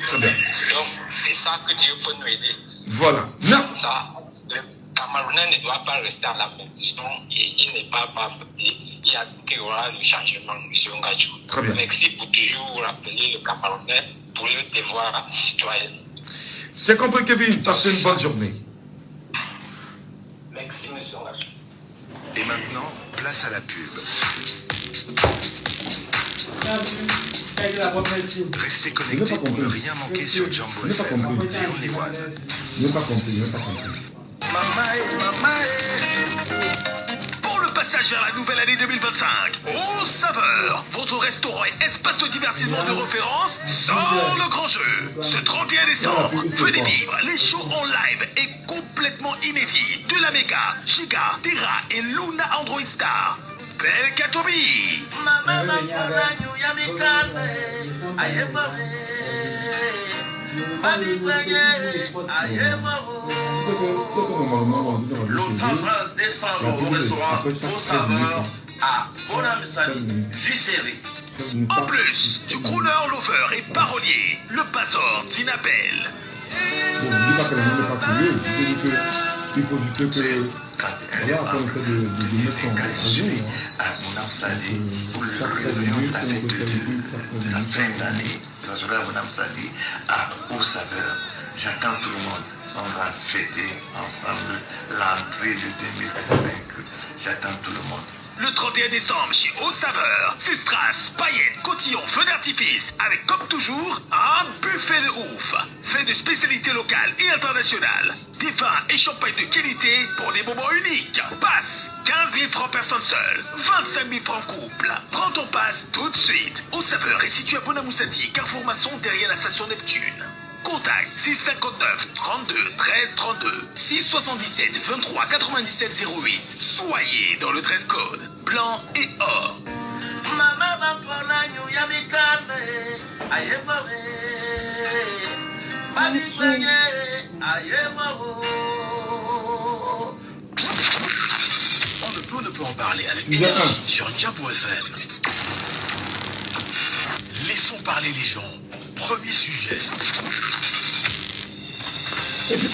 Très bien. Donc, c'est ça que Dieu peut nous aider. Voilà. Sans ça, le Camerounais ne doit pas rester à la maison et il n'est pas voté. Il y a qu'il y aura le changement, M. Ngatou. Très bien. Merci pour toujours rappeler le Camerounais pour le devoir citoyen. C'est compris, Kevin. Passez une bonne journée. Merci, M. Ngatou. Et maintenant, place à la pub. Restez connectés pour ne rien manquer sur Jumbo FM. Léon Névoise. Je n'ai pas compris. Pour le passage vers la nouvelle année 2025, au Saveur, votre restaurant et espace de divertissement de référence sort le grand jeu. Ce 31 décembre, venez vivre les shows en live et complètement inédits de la Mega, Giga, Terra et Luna Android Star. Bel Katobi. Le 31 décembre au restaurant Au Saveur à Bonamissali, Gisséry. En plus, du crooner lover et parolier, le Bazor d'Inabel. Je ne dis pas que la n'est pas sérieux, il faut juste que... Voilà, après on essaie de mettre en jeu. Pour le réveillon de la fête de la fin d'année, ça sera à Bonamissali à Au Saveur. J'attends tout le monde. On va fêter ensemble l'entrée de 2025. J'attends tout le monde. Le 31 décembre chez Au Saveur, c'est strass, paillettes, cotillons, feux d'artifice, avec comme toujours, un buffet de ouf. Fait de spécialités locales et internationales. Des vins et champagnes de qualité pour des moments uniques. Passe 15 000 francs personne seule, 25 000 francs couple. Prends ton passe tout de suite. Au Saveur est situé à Bonamoussati, Carrefour Maçon, derrière la station Neptune. Contact 659 32 13 32 677 23 97 08. Soyez dans le dress code blanc et or. On ne peut en parler avec énergie sur Jumbo FM. Laissons parler les gens. Premier sujet.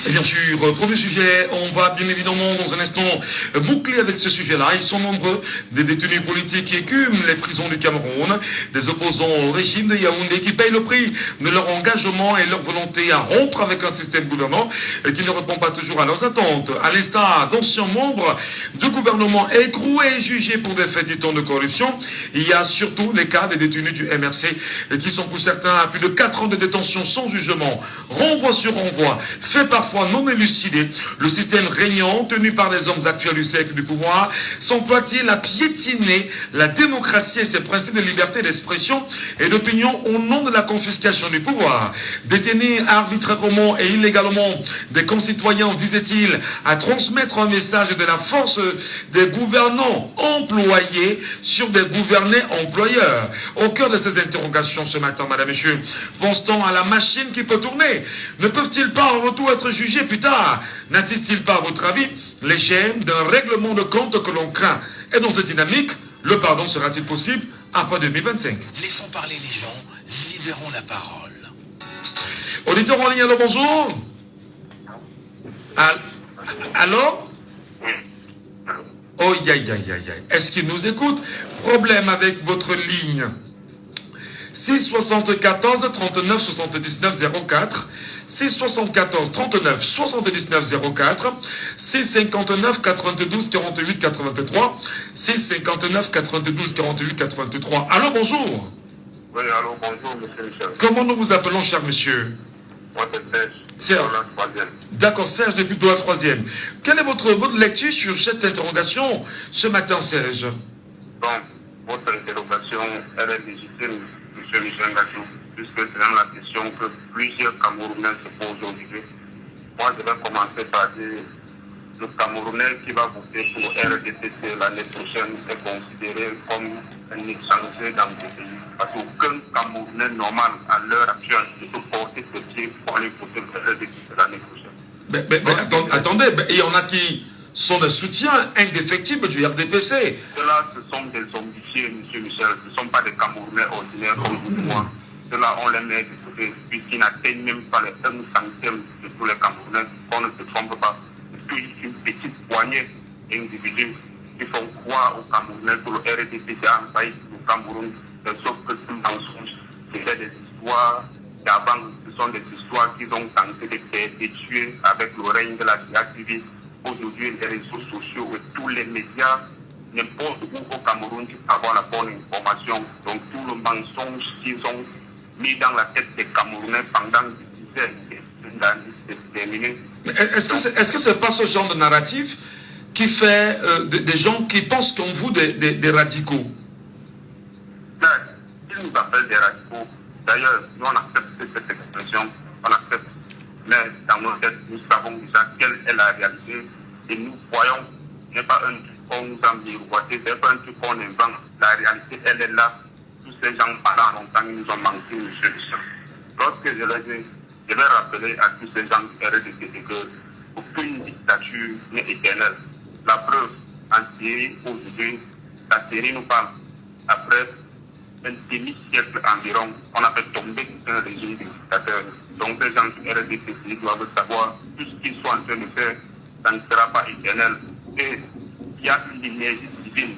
Et bien sûr, premier sujet, on va bien évidemment dans un instant boucler avec ce sujet-là. Ils sont nombreux, des détenus politiques qui écument les prisons du Cameroun, des opposants au régime de Yaoundé qui payent le prix de leur engagement et leur volonté à rompre avec un système gouvernant qui ne répond pas toujours à leurs attentes. À l'instar d'anciens membres du gouvernement écroués et jugés pour des faits ditons de corruption, il y a surtout les cas des détenus du MRC qui sont pour certains à plus de 4 ans de détention sans jugement, renvoi sur renvoi, fait parfois non élucidé. Le système régnant, tenu par les hommes actuels du siècle du pouvoir, s'emploie-t-il à piétiner la démocratie et ses principes de liberté d'expression et d'opinion au nom de la confiscation du pouvoir? Détenir arbitrairement et illégalement des concitoyens visait-il à transmettre un message de la force des gouvernants employés sur des gouvernés employeurs? Au cœur de ces interrogations ce matin, madame, monsieur, pense-t-on à la machine qui peut tourner? Ne peuvent-ils pas en retour être jugés plus tard? N'attise-t-il pas, à votre avis, les gènes d'un règlement de compte que l'on craint? Et dans cette dynamique, le pardon sera-t-il possible après 2025? Laissons parler les gens, libérons la parole. Auditeur en ligne, allô, bonjour. Allô? Oh, aïe. Est-ce qu'il nous écoute? Problème avec votre ligne. 674 39 79 04, 674 39 79 04, 659 92 48 83, 659 92 48 83. Allô, bonjour. Oui, allô, bonjour, monsieur Michel. Comment nous vous appelons, cher monsieur? Moi, c'est Serge. Serge. D'accord, Serge, depuis de la 3e. Quelle est votre lecture sur cette interrogation ce matin, Serge? Donc, votre interrogation, elle est légitime, monsieur Michel Gachou, puisque c'est même la question que plusieurs Camerounais se posent aujourd'hui. Moi, je vais commencer par dire le Camerounais qui va voter pour RDPC l'année prochaine est considéré comme un étranger dans ce pays. Parce qu'aucun Camerounais normal à l'heure actuelle ne peut porter ses pieds pour aller voter pour RDPC l'année prochaine. Attendez, il y en a qui sont des soutiens indéfectibles du RDPC. Ceux-là, ce sont des zombifiés, monsieur Michel. Ce ne sont pas des Camerounais ordinaires comme vous et moi. Ceux-là, on les met de côté, puisqu'ils n'atteignent même pas les 1 centième de tous les Camerounais, qu'on ne se trompe pas. C'est une petite poignée d'individus qui font croire aux Camerounais que le RDPC a envahi le Cameroun. Sauf que tout mensonge, c'est des histoires d'avant. Ce sont des histoires qu'ils ont tenté de perpétuer avec le règne de la guerre civile. Aujourd'hui, les réseaux sociaux et tous les médias n'importe où au Cameroun, tu peux avoir la bonne information. Donc tout le mensonge qu'ils ont mis dans la tête des Camerounais pendant des dizaines d'années, c'est terminé. Est-ce que c'est pas ce genre de narratif qui fait des gens qui pensent comme vous des radicaux? Ils nous appellent des radicaux. D'ailleurs, nous on accepte cette expression, on accepte. Mais dans nos têtes, nous savons déjà quelle est la réalité et nous voyons, ce n'est pas un truc qu'on nous a miroité, ce n'est pas un truc qu'on invente. La réalité, elle est là. Tous ces gens pendant longtemps, ils nous ont manqué, monsieur Michel. Lorsque je leur dis, je vais rappeler à tous ces gens qui RDC que aucune dictature n'est éternelle. La preuve, en Syrie, aujourd'hui, la Syrie nous parle. Après un demi-siècle environ, on a fait tomber un régime de dictateurs. Donc les gens qui RDC doivent savoir tout ce qu'ils sont en train de faire, ça ne sera pas éternel. Et il y a une énergie divine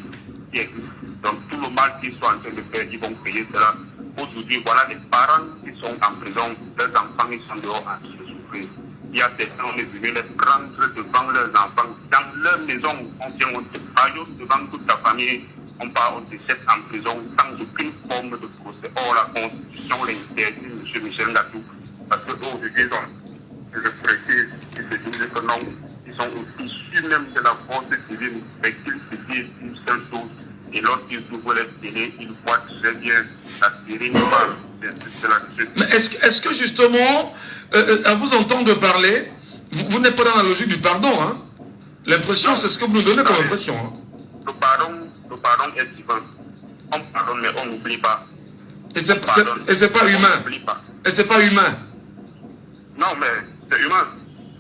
qui existe. Donc tout le mal qu'ils sont en train de faire, ils vont payer cela. Aujourd'hui, voilà les parents qui sont en prison, leurs enfants ils sont dehors en train de souffrir. Il y a des gens, on est venu les prendre devant leurs enfants. Dans leur maison, on vient, on te paillonne devant toute la famille. On part, on te jette en prison sans aucune forme de procès. Or, la Constitution l'interdit, M. Michel Ngatou. Parce qu'aujourd'hui, je précise, ils se disent que non, ils sont issus même de la force civile, mais qu'ils se disent une seule chose. Et lorsqu'ils ouvrent les télés, ils voient très bien la Syrie nous parle. Mais est-ce que justement, à vous entendre parler, vous n'êtes pas dans la logique du pardon, hein? L'impression, c'est ce que vous nous donnez comme impression. Hein? Le pardon est divin. On pardonne, mais on n'oublie pas. Et c'est pas humain. Et c'est pas humain. Non, mais c'est humain.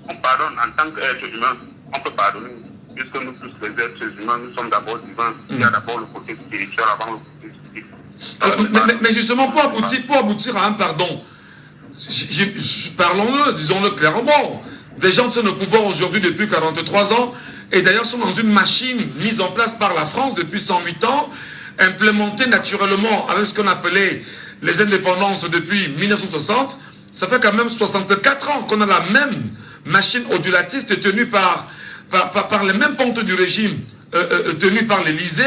On pardonne en tant qu'être humain. On peut pardonner. Puisque nous tous les êtres humains, nous sommes d'abord divins. Il y a d'abord le côté spirituel avant le côté spirituel. Mais justement, pour aboutir à un pardon, parlons-le, disons-le clairement. Des gens tiennent le pouvoir aujourd'hui depuis 43 ans et d'ailleurs sont dans une machine mise en place par la France depuis 108 ans, implémentée naturellement avec ce qu'on appelait les indépendances depuis 1960. Ça fait quand même 64 ans qu'on a la même machine odulatiste tenue par les mêmes pontes du régime, tenue par l'Élysée.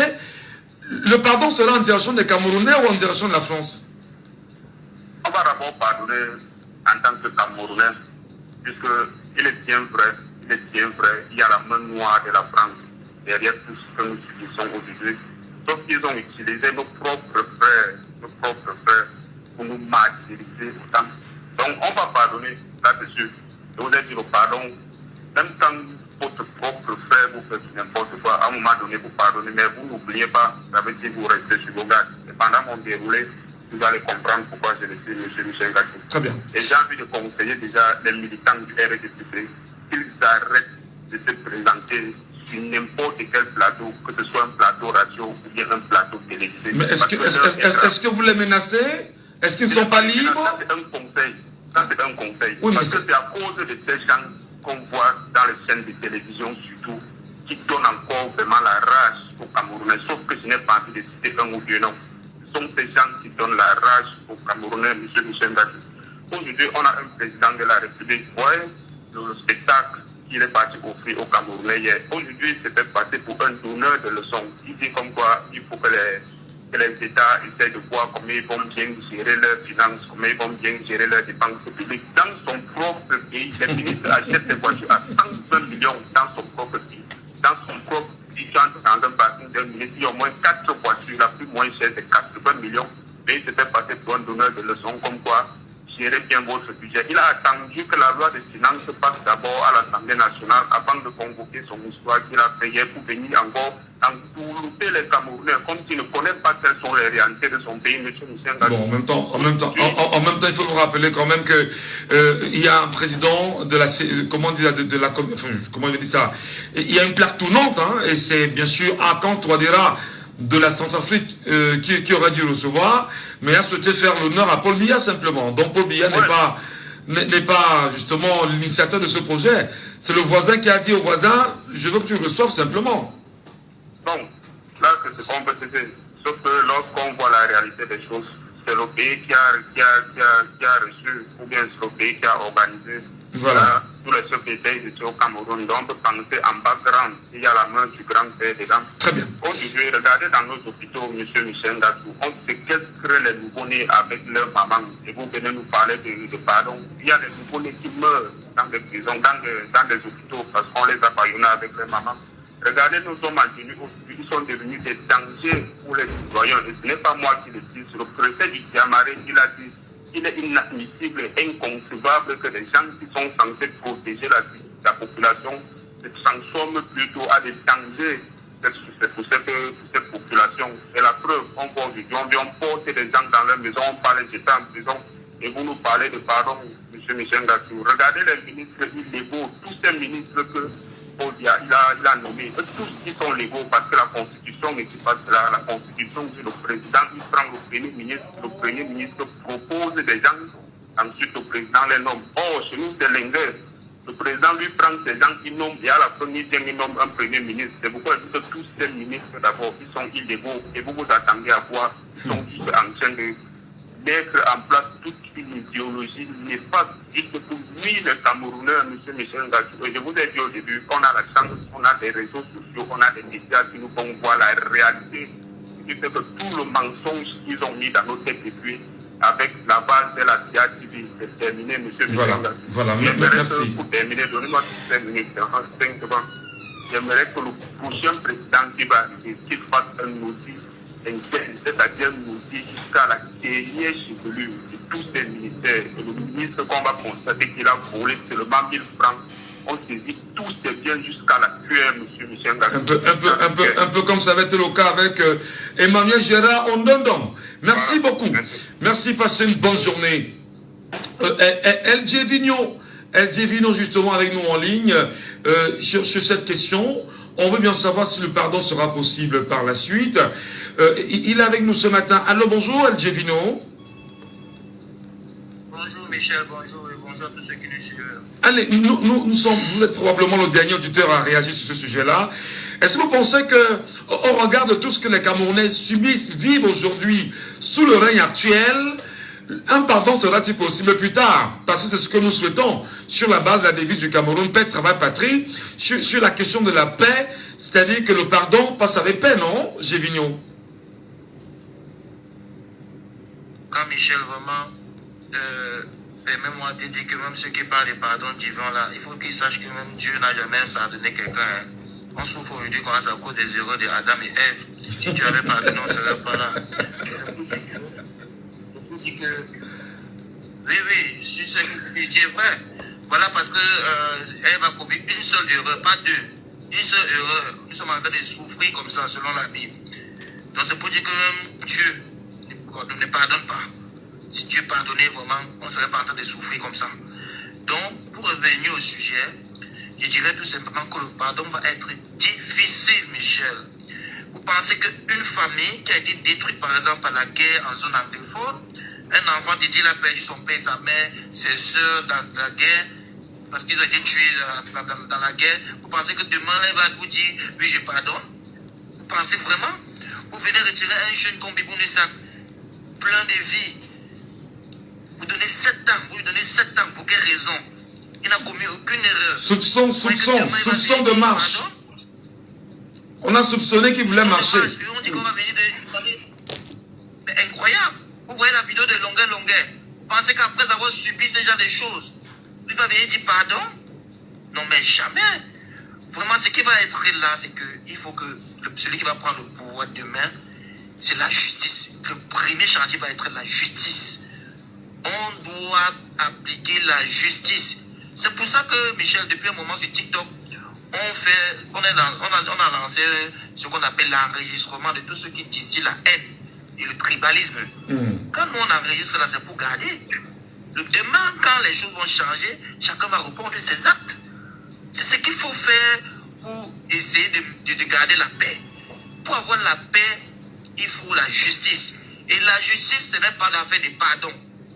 Le pardon sera en direction des Camerounais ou en direction de la France? On va d'abord pardonner en tant que Camerounais, puisqu'il est bien vrai, il y a la main noire de la France derrière tout ce que nous subissons aujourd'hui. Sauf qu'ils ont utilisé nos propres frères pour nous martyriser autant. Donc on va pardonner là-dessus. Je vous ai dit le pardon, même quand votre propre frère vous fait n'importe quoi, à un moment donné vous pardonnez, mais vous n'oubliez pas, ça veut dire que vous restez sur vos gardes. Et pendant mon déroulé, vous allez comprendre pourquoi je le suis, M. Michel Ngatou. Très bien. Et j'ai envie de conseiller déjà les militants du RDC qu'ils arrêtent de se présenter sur n'importe quel plateau, que ce soit un plateau radio ou bien un plateau télévisé. Mais est-ce que vous les menacez? Est-ce qu'ils ne sont pas libres? Ça, c'est un conseil. Ça, c'est un conseil. Oui, parce que c'est à cause de ces gens qu'on voit dans les chaînes de télévision surtout, qui donnent encore vraiment la rage aux Camerounais. Sauf que je n'ai pas envie de citer un ou deux noms. Ce sont ces gens qui donnent la rage aux Camerounais, M. Michel Ngatou. Aujourd'hui, on a un président de la République. Ouais, le spectacle qu'il est parti offrir aux Camerounais hier. Aujourd'hui, c'était passé pour un donneur de leçons. Il dit comme quoi il faut que les États essaient de voir comment ils vont bien gérer leurs finances, comment ils vont bien gérer leurs dépenses publiques. Dans son propre pays, les ministres achètent des voitures à 120 millions dans son propre pays. Dans son propre pays, dans un parking d'un ministre, il y a au moins 4 voitures, la plus moins chère, c'est 80 millions. Mais il s'était passé pour un donneur de leçons comme quoi gérez bien votre budget. Il a attendu que la loi des finances passe d'abord à l'Assemblée nationale avant de convoquer son histoire qu'il a payé pour venir encore entourlouper les Camerounais comme s'il ne connaît pas quelles sont les réalités de son pays, M. Michel Ngatou. Bon, en même temps, il faut vous rappeler quand même que il y a un président de la, comment je dis ça, il y a une plaque tournante, hein, et c'est bien sûr Akan Touadéra de la Centrafrique qui aurait dû recevoir, mais a souhaité faire l'honneur à Paul Biya simplement. Donc Paul Biya n'est pas justement l'initiateur de ce projet. C'est le voisin qui a dit au voisin, je veux que tu reçoives simplement. Bon, là c'est ce qu'on peut se faire. Sauf que lorsqu'on voit la réalité des choses, c'est le pays qui a reçu, ou bien c'est le pays qui a organisé. Voilà. tous les chefs d'État ici au Cameroun, donc on peut penser en background, il y a la main du grand père dedans. Très bien. Aujourd'hui, regardez dans nos hôpitaux, M. Michel Gatou, on séquestre les nouveau-nés avec leur maman. Et vous venez nous parler de pardon. Il y a des nouveau-nés qui meurent dans des prisons, dans des hôpitaux, parce qu'on les a baillonnés avec leur maman. Regardez, nos hommes maintenus aujourd'hui, ils sont devenus des dangers pour les citoyens. Et ce n'est pas moi qui le dis, c'est le préfet du Diamaré qui l'a dit. Il est inadmissible et inconcevable que les gens qui sont censés protéger la population se transforment plutôt à des dangers pour cette population. Et la preuve, on voit aujourd'hui, on vient porter des gens dans leur maison, on parle de jeter en prison, et vous nous parlez de pardon, M. Michel Gatou. Regardez les ministres illégaux, tous ces ministres que il a nommé, tous qui sont légaux, parce que la Constitution n'est pas cela. La Constitution, c'est le président, il prend le premier ministre propose des gens, ensuite le président les nomme. Or, chez nous, c'est l'inverse. Le président lui prend ces gens qui nomment, et à la fin, il nomme un premier ministre. C'est pourquoi je dis que tous ces ministres, d'abord, ils sont illégaux, et vous vous attendez à voir, ils sont juste en train de mettre en place toute une idéologie néfaste pour nuire les Camerounais, M. Michel Gatou. Et je vous ai dit au début, on a la chance, on a des réseaux sociaux, on a des médias qui nous font voir la réalité. Ce qui fait que tout le mensonge qu'ils ont mis dans nos têtes depuis, avec la base de la CIA TV, c'est terminé, M. Michel Gatou. Voilà, merci. Pour terminer, donnez-moi 5 minutes, 5 secondes. J'aimerais que le prochain président qui va arriver, qu'il fasse un outil interne, c'est-à-dire nous dit jusqu'à la dernière chevelure de tous ces ministères. Et le ministre qu'on va constater qu'il a volé seulement 1000 francs, on saisit tous ses biens jusqu'à la cuillère, M. Michel Gatou. Un peu comme ça avait été le cas avec Emmanuel Gérard Ondondon. Merci beaucoup. Merci, passez une bonne journée. LJ Vignon justement avec nous en ligne sur cette question. On veut bien savoir si le pardon sera possible par la suite. Il est avec nous ce matin. Allô, bonjour, LJ Vignon. Bonjour Michel, bonjour et bonjour à tous ceux qui nous suivent. Allez, vous êtes probablement le dernier auditeur à réagir sur ce sujet-là. Est-ce que vous pensez que, au regard de tout ce que les Camerounais subissent, vivent aujourd'hui sous le règne actuel, un pardon sera-t-il possible plus tard? Parce que c'est ce que nous souhaitons sur la base de la devise du Cameroun, paix, travail, patrie, sur la question de la paix, c'est-à-dire que le pardon passe avec paix, non, Gévignon? Quand Michel, vraiment, permets-moi de dire que même ceux qui parlent de pardon divin là, il faut qu'ils sachent que même Dieu n'a jamais pardonné quelqu'un. Hein. On souffre aujourd'hui grâce à cause des erreurs d'Adam et Ève. Si Dieu avait pardonné, on ne serait pas là. Je dis que oui, c'est ce que je dis est vrai. Voilà parce que Ève a commis une seule erreur, pas deux. Une seule erreur. Nous sommes en train de souffrir comme ça selon la Bible. Donc c'est pour dire que même Dieu ne pardonne pas. Si Dieu pardonnait vraiment, on ne serait pas en train de souffrir comme ça. Donc, pour revenir au sujet, je dirais tout simplement que le pardon va être difficile, Michel. Vous pensez qu'une famille qui a été détruite, par exemple, par la guerre en zone anglophone, un enfant qui dit qu'il a perdu son père, sa mère, ses soeurs dans la guerre, parce qu'ils ont été tués dans la guerre, vous pensez que demain, il va vous dire, oui, je pardonne? Vous pensez vraiment? Vous venez retirer un jeune comme Bibounissak, plein de vie. Vous donnez 7 ans, vous lui donnez 7 ans, pour quelle raison? Il n'a commis aucune erreur. Soupçon de marche. On a soupçonné qu'il voulait marcher. On dit qu'on va venir de... Mais incroyable. Vous voyez la vidéo de longueur. Pensez qu'après avoir subi ce genre de choses, il va venir dire pardon? Non mais jamais. Vraiment, ce qui va être là, c'est qu'il faut que celui qui va prendre le pouvoir demain, c'est la justice. Le premier chantier va être la justice. On doit appliquer la justice. C'est pour ça que, Michel, depuis un moment sur TikTok, on a lancé ce qu'on appelle l'enregistrement de tout ce qui distille la haine et le tribalisme. Quand nous on enregistre là, c'est pour garder. Demain, quand les choses vont changer, chacun va répondre de ses actes. C'est ce qu'il faut faire pour essayer de garder la paix. Pour avoir la paix, il faut la justice. Et la justice, ce n'est pas l'affaire des pardons.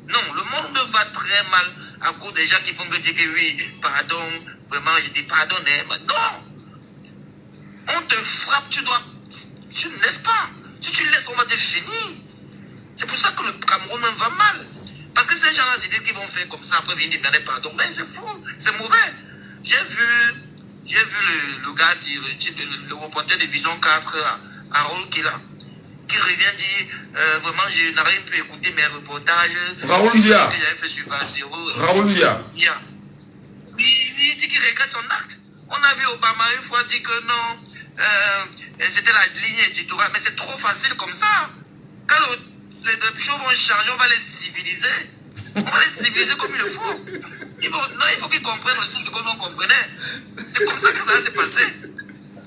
Non, le monde va très mal à cause des gens qui font que dire que oui, pardon, vraiment, je dis pardonne. Mais non! On te frappe, tu ne laisses pas. Si tu laisses, on va te finir. C'est pour ça que le Cameroun même va mal. Parce que ces gens-là, c'est dire qu'ils vont faire comme ça, après venir demander pardon. Mais c'est fou, c'est mauvais. J'ai vu le gars, le reporter de Vision 4 à Raoul qui revient dire vraiment, je n'arrive plus à écouter mes reportages. Raoul Ndia. Que j'avais fait sur Vassero. Raoul Ndia. Il dit qu'il regrette son acte. On a vu Obama une fois dire que non, c'était la ligne éditoriale. Mais c'est trop facile comme ça. Quand les choses vont changer, on va les civiliser. On va les civiliser comme il le faut. Il faut qu'ils comprennent aussi ce que l'on comprenait. C'est comme ça que ça s'est passé.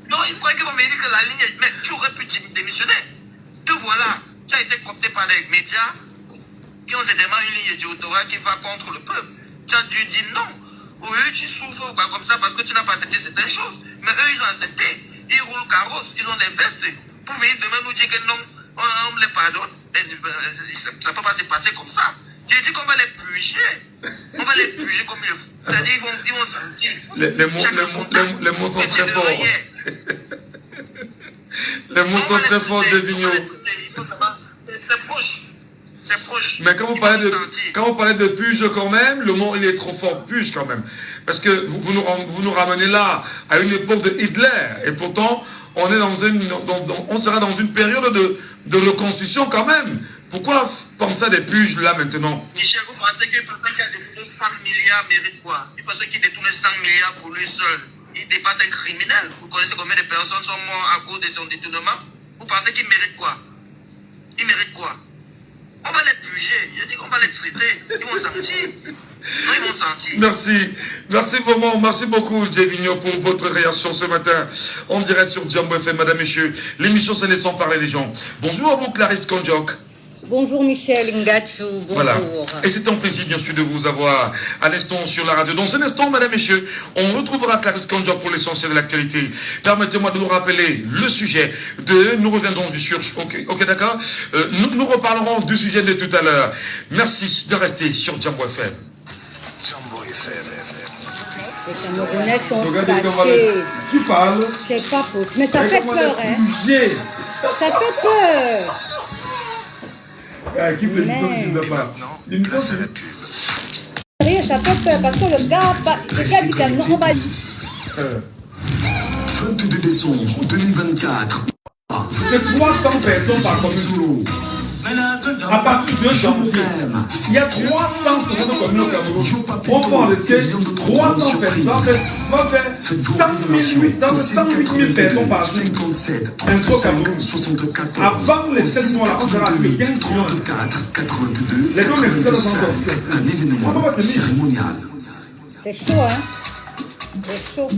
Non, ils croient qu'ils vont me dire que la ligne... Mais tu aurais pu démissionner. Te voilà, tu as été coopté par les médias qui ont certainement une ligne éditoriale qui va contre le peuple. Tu as dû dire non. Oui, tu souffres pas comme ça parce que tu n'as pas accepté certaines choses. Mais eux, ils ont accepté. Ils roulent carrosse, ils ont des vestes. Pour venir demain nous dire que non, on les pardonne. Ça ne peut pas se passer comme ça. J'ai dit qu'on va les puger. On va les puger comme il le faut. C'est-à-dire ils vont sentir. Les mots sont très forts. Les mots sont très forts de Vigneault. C'est proche. C'est proche. Mais quand vous parlez de puge quand même, le mot il est trop fort, puge quand même. Parce que vous nous ramenez là à une époque de Hitler. Et pourtant, on sera dans une période de reconstruction quand même. Pourquoi penser à des puges là maintenant? Michel, vous pensez que quelqu'un qui a détourné 100 milliards mérite quoi? Vous pensez qu'il détourne 100 milliards pour lui seul? Il dépasse un criminel. Vous connaissez combien de personnes sont mortes à cause de son détournement? Vous pensez qu'il mérite quoi? Il mérite quoi? On va les puger. Je dis qu'on va les traiter. Ils vont sentir. Non, ils vont sentir. Merci vraiment. Merci beaucoup, Jay Vigneault, pour votre réaction ce matin. On dirait sur Jambo FM, madame, messieurs. L'émission, c'est Laissons parler les gens. Bonjour à vous, Clarisse Konjok. Bonjour Michel Ngachu, bonjour. Voilà. Et c'est un plaisir bien sûr de vous avoir à l'instant sur la radio. Dans un instant, mesdames, messieurs, on retrouvera Clarisse Konjok pour l'essentiel de l'actualité. Permettez-moi de vous rappeler le sujet nous reviendrons bien sûr, ok d'accord, nous reparlerons du sujet de tout à l'heure. Merci de rester sur Jambo FM. Jambo FM. Les Camerounais sont fâchés. Tu parles. C'est pas possible. Mais ça fait peur, hein. Ça fait peur. Qui fait l'émission qui ne pas? L'émission, c'est la pub. Ça fait peur parce que le gars dit que non, on va... 22 décembre 2024. C'est 300 personnes par commune. À partir de janvier, il y a 360 communes au Cameroun. On va en laisser 300 personnes. Ça fait 108 000 personnes par jour. Info Cameroun. Avant les 7 mois là, on sera à 15 millions. Les deux Mexicains sont sortis. On va tenir. C'est chaud, hein? C'est chaud.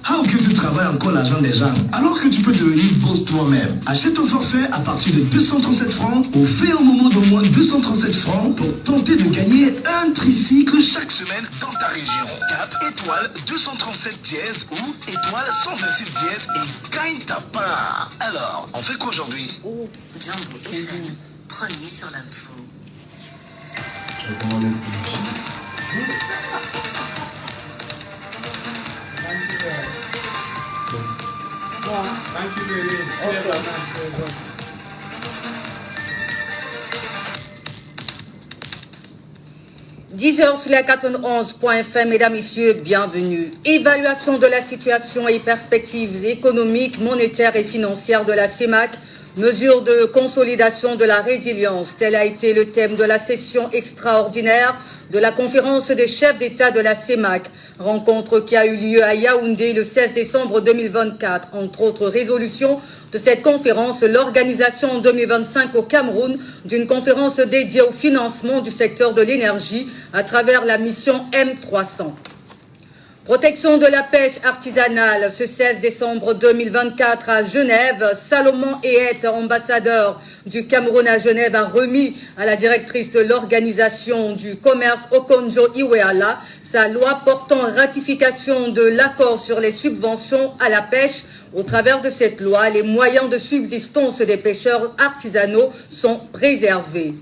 How que tu travailles encore l'argent des gens alors que tu peux devenir boss toi-même? Achète ton forfait à partir de 237 francs ou fais un moment d'au moins 237 francs pour tenter de gagner un tricycle chaque semaine dans ta région. Tape étoile 237 dièse ou étoile 126 dièse et gagne ta part. Alors, on fait quoi aujourd'hui? Jambo FM, premier sur l'info. Thank you very much. 10h sur la 91.fm, mesdames, messieurs, bienvenue. Évaluation de la situation et perspectives économiques, monétaires et financières de la CEMAC. Mesures de consolidation de la résilience, tel a été le thème de la session extraordinaire de la conférence des chefs d'État de la CEMAC, rencontre qui a eu lieu à Yaoundé le 16 décembre 2024. Entre autres résolutions de cette conférence, l'organisation en 2025 au Cameroun d'une conférence dédiée au financement du secteur de l'énergie à travers la mission M300. Protection de la pêche artisanale, ce 16 décembre 2024 à Genève, Salomon Ehette, ambassadeur du Cameroun à Genève, a remis à la directrice de l'organisation du commerce Okonjo Iweala sa loi portant ratification de l'accord sur les subventions à la pêche. Au travers de cette loi, les moyens de subsistance des pêcheurs artisanaux sont préservés.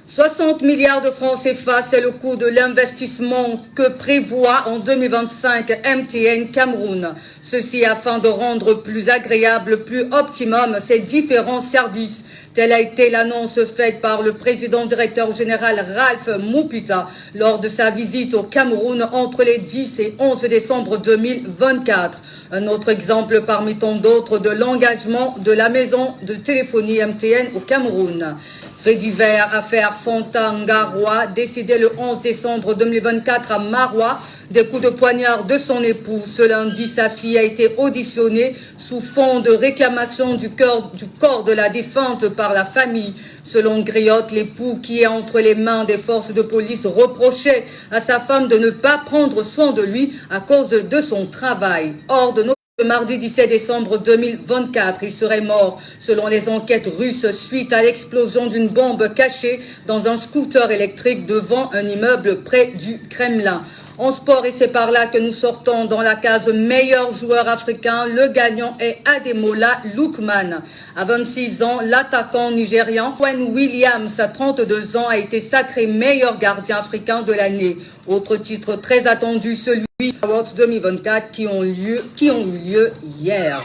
60 milliards de francs CFA, c'est le coût de l'investissement que prévoit en 2025 MTN Cameroun. Ceci afin de rendre plus agréable, plus optimum ces différents services. Telle a été l'annonce faite par le président directeur général Ralph Mupita lors de sa visite au Cameroun entre les 10 et 11 décembre 2024. Un autre exemple parmi tant d'autres de l'engagement de la maison de téléphonie MTN au Cameroun. Fait divers, affaire Fontangaroa, décidé le 11 décembre 2024 à Marois, des coups de poignard de son époux. Ce lundi, sa fille a été auditionnée sous fond de réclamation du corps de la défunte par la famille. Selon Griotte, l'époux qui est entre les mains des forces de police reprochait à sa femme de ne pas prendre soin de lui à cause de son travail. Hors de nos Le mardi 17 décembre 2024, il serait mort, selon les enquêtes russes, suite à l'explosion d'une bombe cachée dans un scooter électrique devant un immeuble près du Kremlin. En sport, et c'est par là que nous sortons dans la case meilleur joueur africain. Le gagnant est Ademola Lookman. À 26 ans, l'attaquant nigérian Quen Williams, à 32 ans, a été sacré meilleur gardien africain de l'année. Autre titre très attendu, celui Awards 2024 qui ont eu lieu hier.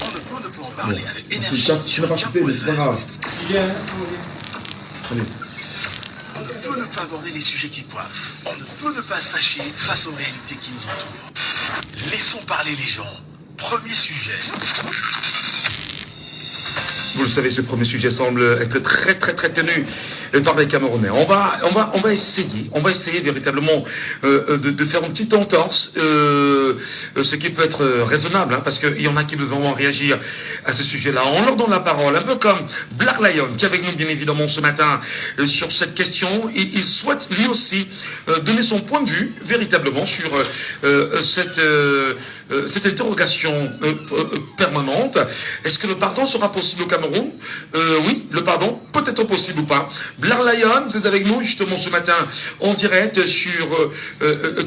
On ne peut en parler avec énergie sur Jam.fm. On ne peut ne pas aborder les sujets qui coiffent. On ne peut ne pas se fâcher face aux réalités qui nous entourent. Laissons parler les gens. Premier sujet. Vous le savez, ce premier sujet semble être très tenu par les Camerounais. On va essayer véritablement de faire une petite entorse, ce qui peut être raisonnable, hein, parce qu'il y en a qui veulent vraiment réagir à ce sujet-là. On leur donne la parole, un peu comme Black Lion, qui est avec nous bien évidemment ce matin sur cette question. Il souhaite lui aussi donner son point de vue véritablement sur cette interrogation permanente. Est-ce que le pardon sera possible au Cameroun? Oui, le pardon, peut-être possible ou pas. Blair Lion, vous êtes avec nous justement ce matin en direct sur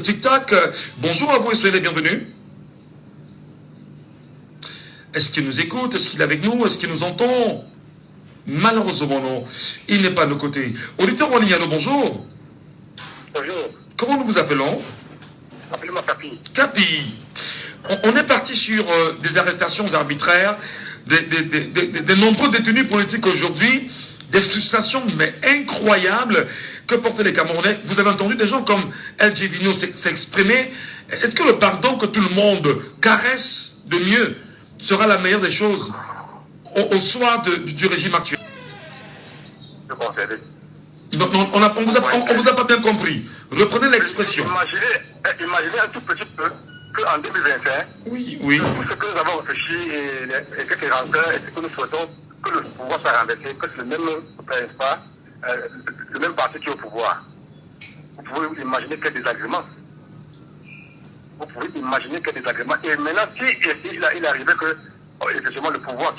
TikTok. Bonjour à vous et soyez les bienvenus. Est-ce qu'il nous écoute? Est-ce qu'il est avec nous? Est-ce qu'il nous entend? Malheureusement non, il n'est pas de nos côtés. Auditeur en ligne, allô, bonjour. Bonjour. Comment nous vous appelons? Appelez-moi Capi. Capi. On est parti sur des arrestations arbitraires, des nombreux détenus politiques aujourd'hui, des frustrations mais incroyables que portaient les Camerounais. Vous avez entendu des gens comme LG Vigno s'exprimer. Est-ce que le pardon que tout le monde caresse de mieux sera la meilleure des choses au soir du régime actuel? Je conseille. Non, on vous a pas bien compris. Reprenez l'expression. Imaginez un tout petit peu qu'en 2021, oui. tout ce que nous avons réfléchi et quelques rancœurs et ce que nous souhaitons, que le pouvoir soit renversé, que c'est le même parti qui est au pouvoir. Vous pouvez imaginer quel désagrément. Vous pouvez imaginer quel désagrément. Et maintenant, si il arrivait que effectivement le pouvoir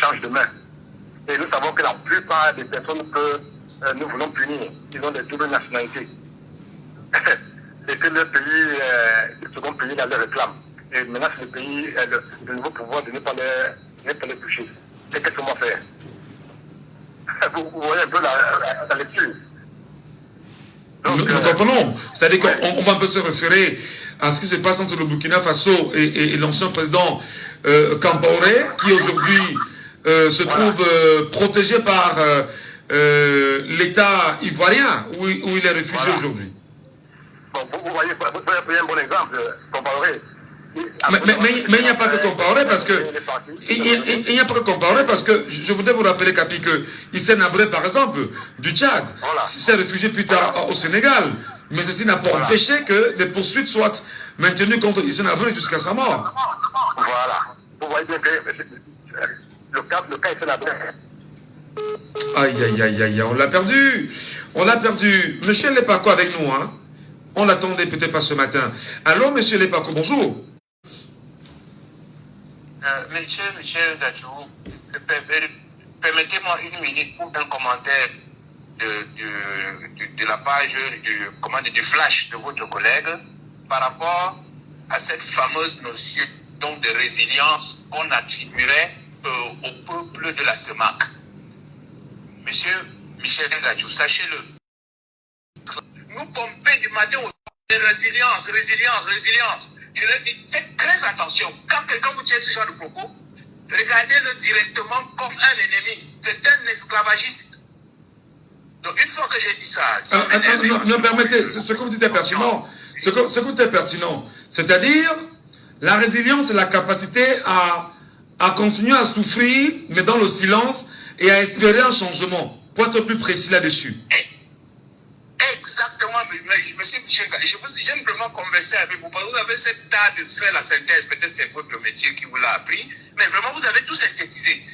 change de main. Et nous savons que la plupart des personnes que nous voulons punir, ils ont des doubles nationalités. Et que le pays, le second pays, là, les réclame. Et maintenant, c'est le pays, le nouveau pouvoir de ne pas les toucher. Et qu'est-ce qu'on va faire? Vous voyez un peu la lecture. Donc, nous comprenons. C'est-à-dire qu'on va un peu se référer à ce qui se passe entre le Burkina Faso et l'ancien président Compaoré, qui aujourd'hui se trouve protégé par l'État ivoirien, où il est réfugié aujourd'hui. Bon, vous voyez un bon exemple, Compaoré. Mais il n'y a pas que Compaoré parce que il n'y a pas que Compaoré parce que je voudrais vous rappeler, Capi, que Hissène Habré, par exemple, du Tchad, s'est réfugié plus tard au Sénégal. Mais ceci n'a pas empêché que des poursuites soient maintenues contre Hissène Habré jusqu'à sa mort. Voilà. Vous voyez bien que le cas Hissène Habré. Aïe, on l'a perdu. Monsieur Lepako avec nous, hein. On l'attendait peut-être pas ce matin. Allô, monsieur Lepako, bonjour. Monsieur Gadjou, permettez-moi une minute pour un commentaire de la page du flash de votre collègue par rapport à cette fameuse notion de résilience qu'on attribuerait au peuple de la CEMAC. Monsieur Michel Gadjou, sachez-le, nous pomper du matin au résilience. Je leur dis, faites très attention. Quand quelqu'un vous tient ce genre de propos, regardez-le directement comme un ennemi. C'est un esclavagiste. Donc une fois que j'ai dit ça... Non, permettez, ce que vous dites est pertinent. Ce que vous dites est pertinent. C'est-à-dire, la résilience, c'est la capacité à continuer à souffrir, mais dans le silence, et à espérer un changement. Pour être plus précis là-dessus. Exactement, monsieur Michel, j'aime vraiment converser avec vous, parce que vous avez cette art de se faire la synthèse, peut-être c'est votre métier qui vous l'a appris, mais vraiment vous avez tout synthétisé.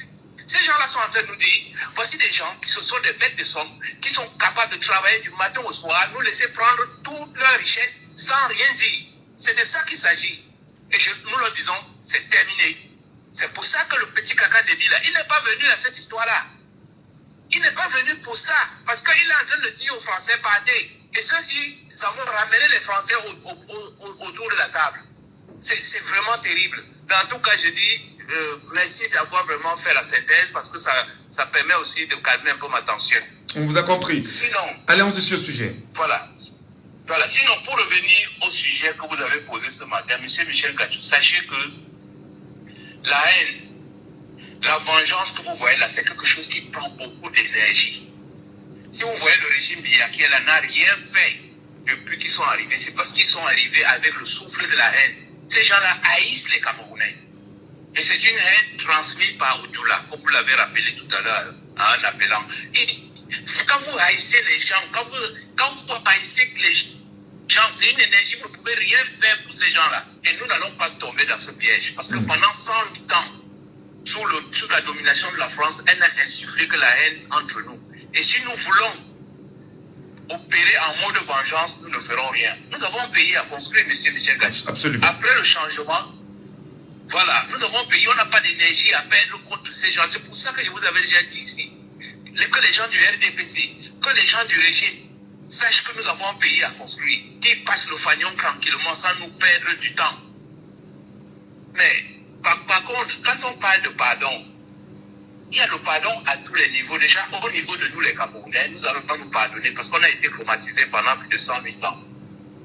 Ces gens-là sont en train de nous dire, voici des gens qui sont des bêtes de somme, qui sont capables de travailler du matin au soir, nous laisser prendre toute leur richesse sans rien dire. C'est de ça qu'il s'agit. Et nous leur disons, c'est terminé. C'est pour ça que le petit caca débile, il n'est pas venu à cette histoire-là. Il n'est pas venu pour ça, parce qu'il est en train de dire aux Français, partez. Et ceux-ci, ça va ramener les Français autour de la table. C'est vraiment terrible. Mais en tout cas, je dis merci d'avoir vraiment fait la synthèse, parce que ça permet aussi de calmer un peu ma tension. On vous a compris. Sinon, allons-y sur le sujet. Voilà. Sinon, pour revenir au sujet que vous avez posé ce matin, M. Michel Gachou, sachez que la haine, la vengeance que vous voyez là, c'est quelque chose qui prend beaucoup d'énergie. Si vous voyez le régime Biya, qui n'a rien fait depuis qu'ils sont arrivés, c'est parce qu'ils sont arrivés avec le souffle de la haine. Ces gens-là haïssent les Camerounais. Et c'est une haine transmise par Odula, comme vous l'avez rappelé tout à l'heure, en appelant. Et quand vous haïssez les gens, quand vous haïssez les gens, c'est une énergie, vous ne pouvez rien faire pour ces gens-là. Et nous n'allons pas tomber dans ce piège. Parce que pendant 108 ans, sous la domination de la France, elle n'a insufflé que la haine entre nous. Et si nous voulons opérer en mode vengeance, nous ne ferons rien. Nous avons un pays à construire, M. Michel Gachou. Absolument. Après le changement, voilà, nous avons un pays, on n'a pas d'énergie à perdre contre ces gens. C'est pour ça que je vous avais déjà dit ici, que les gens du RDPC, que les gens du régime sachent que nous avons un pays à construire, qui passe le fanion tranquillement sans nous perdre du temps. Mais par contre, quand on parle de pardon, il y a le pardon à tous les niveaux. Déjà, au niveau de nous les Camerounais, nous allons pas nous pardonner parce qu'on a été traumatisés pendant plus de 108 ans.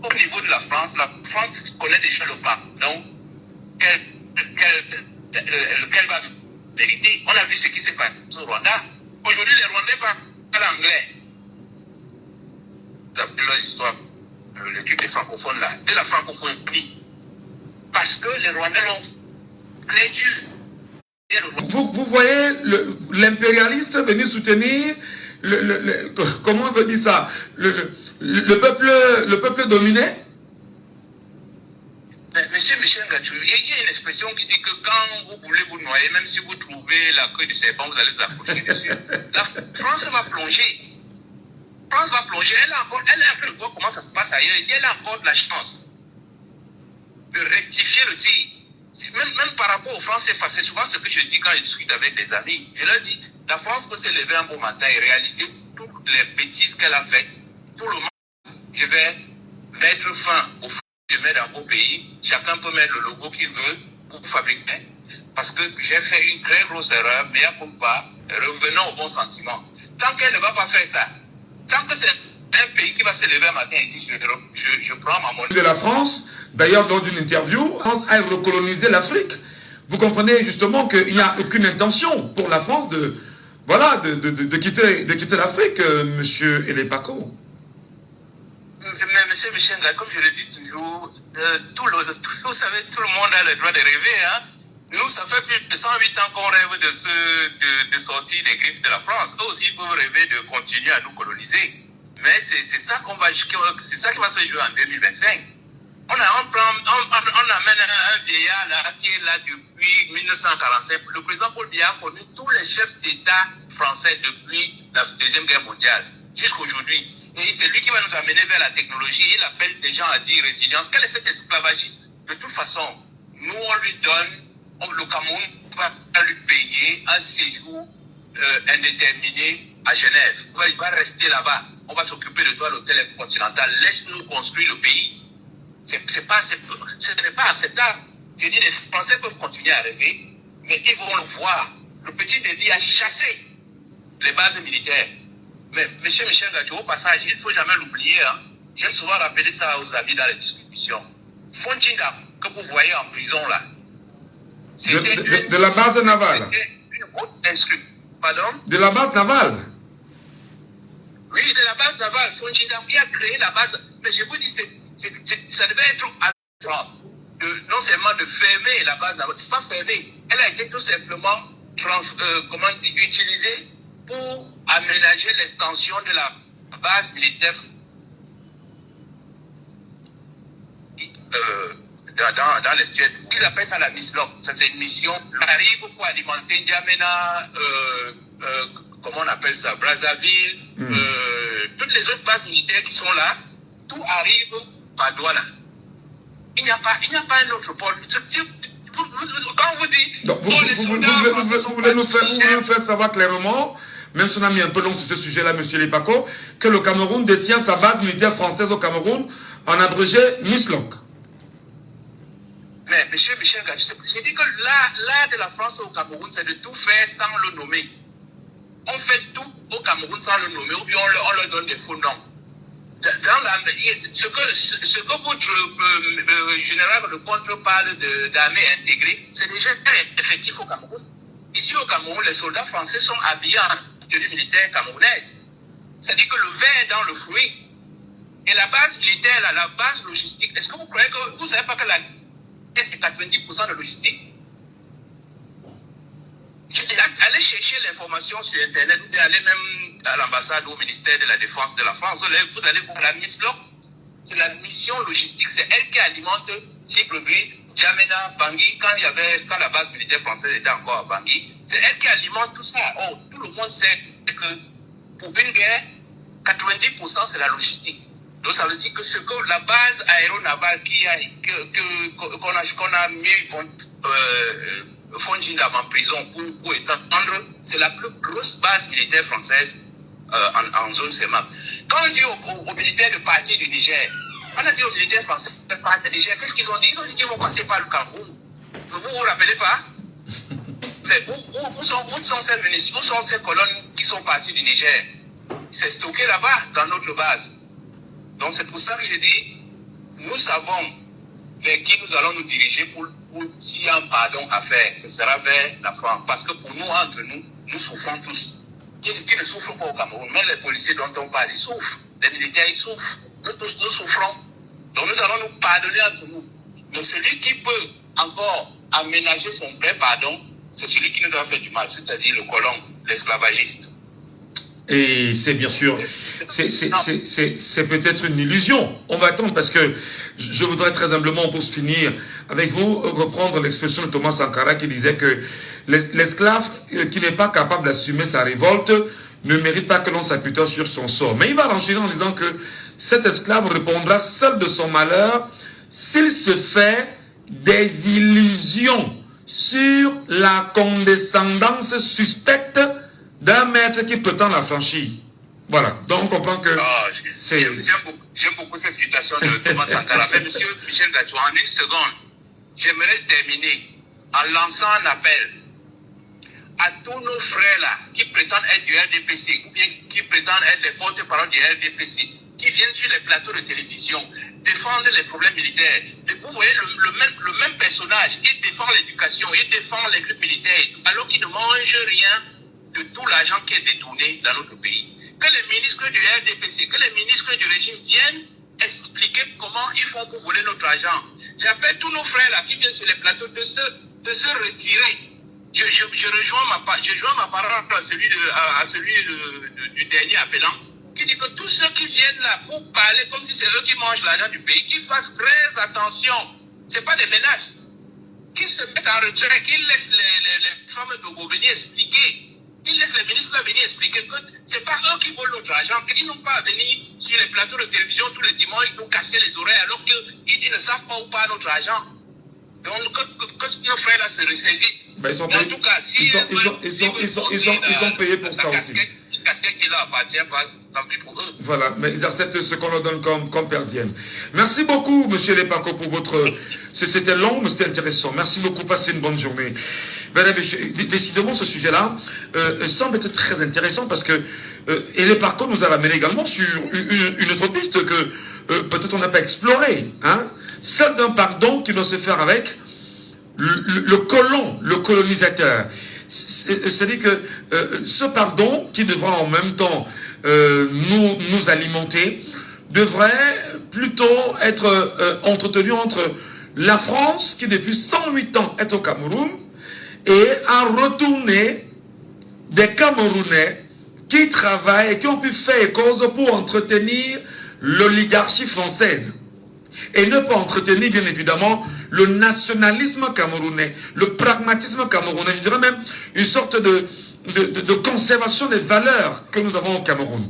Au niveau de la France connaît déjà le pardon qu'elle va mériter. On a vu ce qui s'est passé au Rwanda. Aujourd'hui, les Rwandais parlent anglais. Vous avez leur histoire, le truc des francophones là, de la francophonie. Parce que les Rwandais l'ont dur. Vous voyez l'impérialiste venir soutenir comment on veut dire ça, le peuple dominé. Monsieur Michel Gachou, il y a une expression qui dit que quand vous voulez vous noyer, même si vous trouvez la queue du serpent, vous allez vous accrocher dessus. La France va plonger. France va plonger. Elle est en train de voir comment ça se passe ailleurs. Elle a encore de la chance de rectifier le tir. Même par rapport aux Français, c'est souvent ce que je dis quand je discute avec des amis. Je leur dis, la France peut se lever un beau matin et réaliser toutes les bêtises qu'elle a faites. Tout le monde, je vais mettre fin au fait de mettre dans vos pays. Chacun peut mettre le logo qu'il veut pour fabriquer. Parce que j'ai fait une très grosse erreur, mais pourquoi revenons au bon sentiment. Tant qu'elle ne va pas faire ça, tant que c'est un pays qui va se lever un matin et dire je prends ma monnaie. De la France, d'ailleurs lors d'une interview, la France a recolonisé l'Afrique. Vous comprenez justement qu'il n'y a aucune intention pour la France de quitter l'Afrique, monsieur Elepaco. Mais monsieur Michel, comme je le dis toujours, vous savez, tout le monde a le droit de rêver. Hein? Nous, ça fait plus de 108 ans qu'on rêve de sortir des griffes de la France. Eux aussi peuvent rêver de continuer à nous coloniser. Mais c'est ça qui va se jouer en 2025. On amène un vieillard là, qui est là depuis 1945. Le président Paul Biya a connu tous les chefs d'État français depuis la Deuxième Guerre mondiale, jusqu'à aujourd'hui. Et c'est lui qui va nous amener vers la technologie. Il appelle des gens à dire résilience. Quel est cet esclavagisme? De toute façon, nous on lui donne, le Cameroun va lui payer un séjour indéterminé à Genève. Il va rester là-bas. On va s'occuper de toi à l'hôtel continental. Laisse-nous construire le pays. Ce n'est pas acceptable. Je dis, les Français peuvent continuer à rêver, mais ils vont le voir. Le petit Déby a chassé les bases militaires. Mais M. Michel Gachou, au passage, il ne faut jamais l'oublier. Hein. J'aime souvent rappeler ça aux amis dans les discussions. Fondinga, que vous voyez en prison là, de la base navale. Une haute instruction. Pardon? De la base navale. Oui, de la base navale. Fonjinam qui a créé la base. Mais je vous dis, ça devait être à France. Non seulement de fermer la base navale, c'est pas fermé. Elle a été tout simplement utilisée pour aménager l'extension de la base militaire dans l'estuaire. Ils appellent ça la mission. C'est une mission qui arrive pour alimenter N'Djamena, comment on appelle ça, Brazzaville, toutes les autres bases militaires qui sont là, tout arrive par Douala. Il n'y a pas un autre pôle. Quand on vous dit... Donc, vous voulez nous faire savoir clairement, même si on a mis un peu long sur ce sujet-là, M. Lepako, que le Cameroun détient sa base militaire française au Cameroun, en abrégé MISLOC. Mais monsieur Michel Gadjou, j'ai dit que l'art de la France au Cameroun, c'est de tout faire sans le nommer. On fait tout au Cameroun sans le nommer, ou bien on leur donne des faux noms. Ce que votre général de contre parle d'armée intégrée, c'est déjà effectif au Cameroun. Ici au Cameroun, les soldats français sont habillés en tenue militaire camerounaise. C'est-à-dire que le vin est dans le fruit. Et la base militaire, la base logistique, est-ce que vous croyez que vous ne savez pas que c'est 90% de logistique? Allez chercher l'information sur Internet, ou allez même à l'ambassade ou au ministère de la Défense de la France. Vous allez voir la MISLOC. C'est la mission logistique. C'est elle qui alimente Libreville, N'Djamena, Bangui. Quand la base militaire française était encore à Bangui, c'est elle qui alimente tout ça. Oh, tout le monde sait que pour une guerre, 90% c'est la logistique. Donc ça veut dire que la base aéronavale qu'on a mis Fonjinam en prison pour étendre, c'est la plus grosse base militaire française en zone CEMAC. Quand on dit aux militaires de partir du Niger, on a dit aux militaires français de partir du Niger, qu'est-ce qu'ils ont dit? Ils ont dit qu'ils vont passer par le Cameroun. Vous vous rappelez pas? Mais où sont ces munitions, où sont ces colonnes qui sont parties du Niger? C'est stocké là-bas, dans notre base. Donc c'est pour ça que j'ai dit, nous savons vers qui nous allons nous diriger pour s'il y a un pardon à faire, ce sera vers la France. Parce que pour nous, entre nous, nous souffrons tous. Qui ne souffrent pas au Cameroun, même les policiers dont on parle, ils souffrent. Les militaires, ils souffrent. Nous tous, nous souffrons. Donc nous allons nous pardonner entre nous. Mais celui qui peut encore aménager son vrai pardon, c'est celui qui nous a fait du mal, c'est-à-dire le colon, l'esclavagiste. Et c'est bien sûr, c'est peut-être une illusion. On va attendre parce que je voudrais très humblement, pour se finir avec vous, reprendre l'expression de Thomas Sankara qui disait que l'esclave qui n'est pas capable d'assumer sa révolte ne mérite pas que l'on s'appuie sur son sort. Mais il va enchaîner en disant que cet esclave répondra seul de son malheur s'il se fait des illusions sur la condescendance suspecte d'un maître qui prétend l'affranchir. Voilà, donc on comprend que j'aime beaucoup cette citation de Thomas Sankara. Mais monsieur Michel Gadjou, en une seconde, j'aimerais terminer en lançant un appel à tous nos frères là qui prétendent être du RDPC ou bien qui prétendent être les porte-parole du RDPC, qui viennent sur les plateaux de télévision défendre les problèmes militaires. Et vous voyez le même personnage, il défend l'éducation, il défend les groupes militaires, alors qu'il ne mange rien de tout l'argent qui est détourné dans notre pays. Que les ministres du RDPC, que les ministres du régime viennent expliquer comment ils font pour voler notre argent. J'appelle tous nos frères là qui viennent sur les plateaux de se retirer. Je joins ma parole à celui du dernier appelant, qui dit que tous ceux qui viennent là pour parler comme si c'est eux qui mangent l'argent du pays, qu'ils fassent très attention. Ce n'est pas des menaces. Qu'ils se mettent en retrait, qu'ils laissent les femmes de venir expliquer. Ils laissent les ministres venir expliquer que ce n'est pas eux qui volent notre argent, qu'ils n'ont pas à venir sur les plateaux de télévision tous les dimanches nous casser les oreilles alors qu'ils ne savent pas où part notre argent. Donc que nos frères là se ressaisissent. Ben, ils ont payé pour ça aussi. respectent qui leur appartient, tant pis pour eux. Voilà, mais ils acceptent ce qu'on leur donne comme père diem. Merci beaucoup, monsieur Lepako, pour votre... C'était long, mais c'était intéressant. Merci beaucoup, passez une bonne journée. Décidément, ce sujet-là semble être très intéressant parce que... et Lepako nous a ramené également sur une autre piste que peut-être on n'a pas explorée. Hein? Celle d'un pardon qui doit se faire avec le colon, le colonisateur. C'est-à-dire que ce pardon qui devra en même temps nous alimenter devrait plutôt être entretenu entre la France qui depuis 108 ans est au Cameroun et a retourné des Camerounais qui travaillent et qui ont pu faire cause pour entretenir l'oligarchie française et ne pas entretenir bien évidemment le nationalisme camerounais, le pragmatisme camerounais, je dirais même une sorte de conservation des valeurs que nous avons au Cameroun.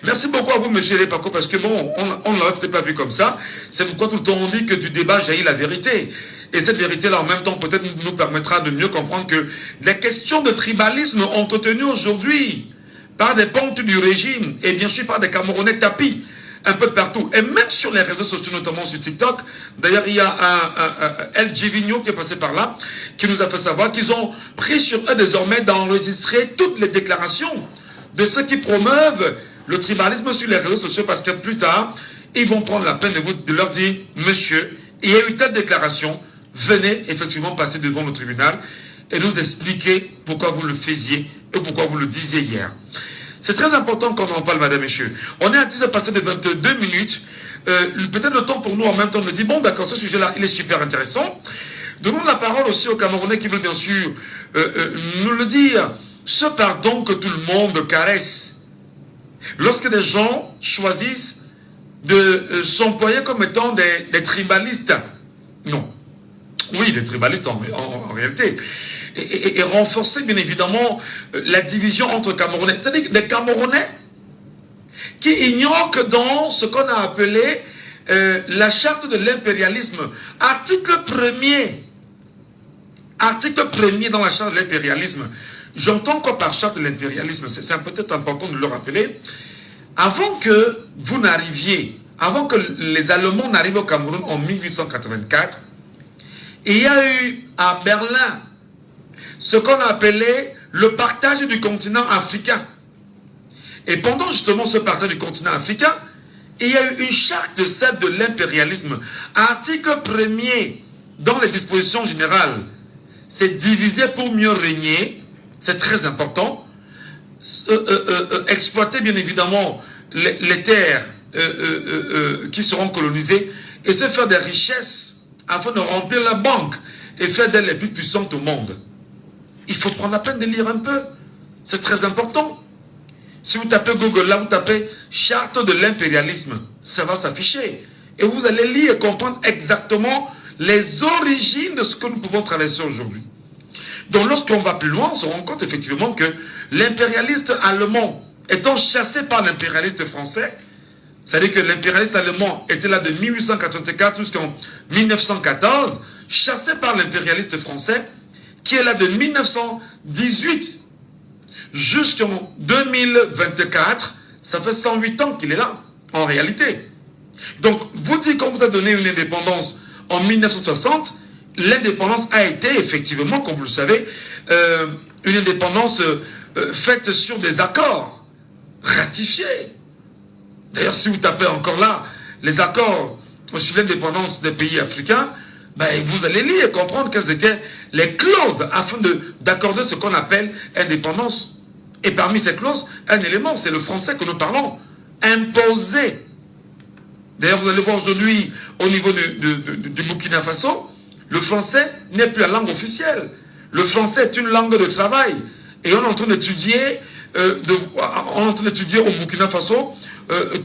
Merci beaucoup à vous, monsieur Lepako, parce que bon, on ne l'aurait peut-être pas vu comme ça. C'est pourquoi tout le temps on dit que du débat jaillit la vérité. Et cette vérité-là, en même temps, peut-être nous permettra de mieux comprendre que les questions de tribalisme entretenues aujourd'hui par des pontes du régime et bien sûr par des Camerounais tapis un peu partout, et même sur les réseaux sociaux, notamment sur TikTok. D'ailleurs, il y a un El Givigno qui est passé par là, qui nous a fait savoir qu'ils ont pris sur eux désormais d'enregistrer toutes les déclarations de ceux qui promeuvent le tribalisme sur les réseaux sociaux, parce que plus tard, ils vont prendre la peine de leur dire, monsieur, il y a eu telle déclaration, venez effectivement passer devant le tribunal et nous expliquer pourquoi vous le faisiez et pourquoi vous le disiez hier. C'est très important qu'on en parle, madame, messieurs. On est à 10h passé de 22 minutes. Peut-être le temps pour nous en même temps de dire, bon d'accord, ce sujet-là, il est super intéressant. Donnons la parole aussi aux Camerounais qui veulent bien sûr nous le dire. Ce pardon que tout le monde caresse. Lorsque des gens choisissent de s'employer comme étant des tribalistes. Non. Oui, des tribalistes en réalité. Et renforcer bien évidemment la division entre Camerounais. C'est-à-dire des Camerounais qui ignorent que dans ce qu'on a appelé la charte de l'impérialisme, article 1er dans la charte de l'impérialisme, j'entends quoi par charte de l'impérialisme, c'est peut-être important de le rappeler, avant que vous n'arriviez, avant que les Allemands n'arrivent au Cameroun en 1884, il y a eu à Berlin ce qu'on a appelé le partage du continent africain. Et pendant justement ce partage du continent africain, il y a eu une charte de celle de l'impérialisme. Article 1er dans les dispositions générales, c'est diviser pour mieux régner, c'est très important. Exploiter bien évidemment les terres qui seront colonisées et se faire des richesses afin de remplir la banque et faire d'elles les plus puissantes au monde. Il faut prendre la peine de lire un peu. C'est très important. Si vous tapez Google, là, vous tapez « Charte de l'impérialisme », ça va s'afficher. Et vous allez lire et comprendre exactement les origines de ce que nous pouvons traverser aujourd'hui. Donc, lorsqu'on va plus loin, on se rend compte effectivement que l'impérialiste allemand étant chassé par l'impérialiste français, c'est-à-dire que l'impérialiste allemand était là de 1884 jusqu'en 1914, chassé par l'impérialiste français, qui est là de 1918 jusqu'en 2024, ça fait 108 ans qu'il est là, en réalité. Donc, vous dites qu'on vous a donné une indépendance en 1960, l'indépendance a été effectivement, comme vous le savez, une indépendance faite sur des accords ratifiés. D'ailleurs, si vous tapez encore là, les accords sur l'indépendance des pays africains, ben, vous allez lire et comprendre quelles étaient les clauses afin d'accorder ce qu'on appelle indépendance. Et parmi ces clauses, un élément, c'est le français que nous parlons, imposé. D'ailleurs, vous allez voir aujourd'hui, au niveau du Burkina Faso, le français n'est plus la langue officielle. Le français est une langue de travail. Et on est en train d'étudier au Burkina Faso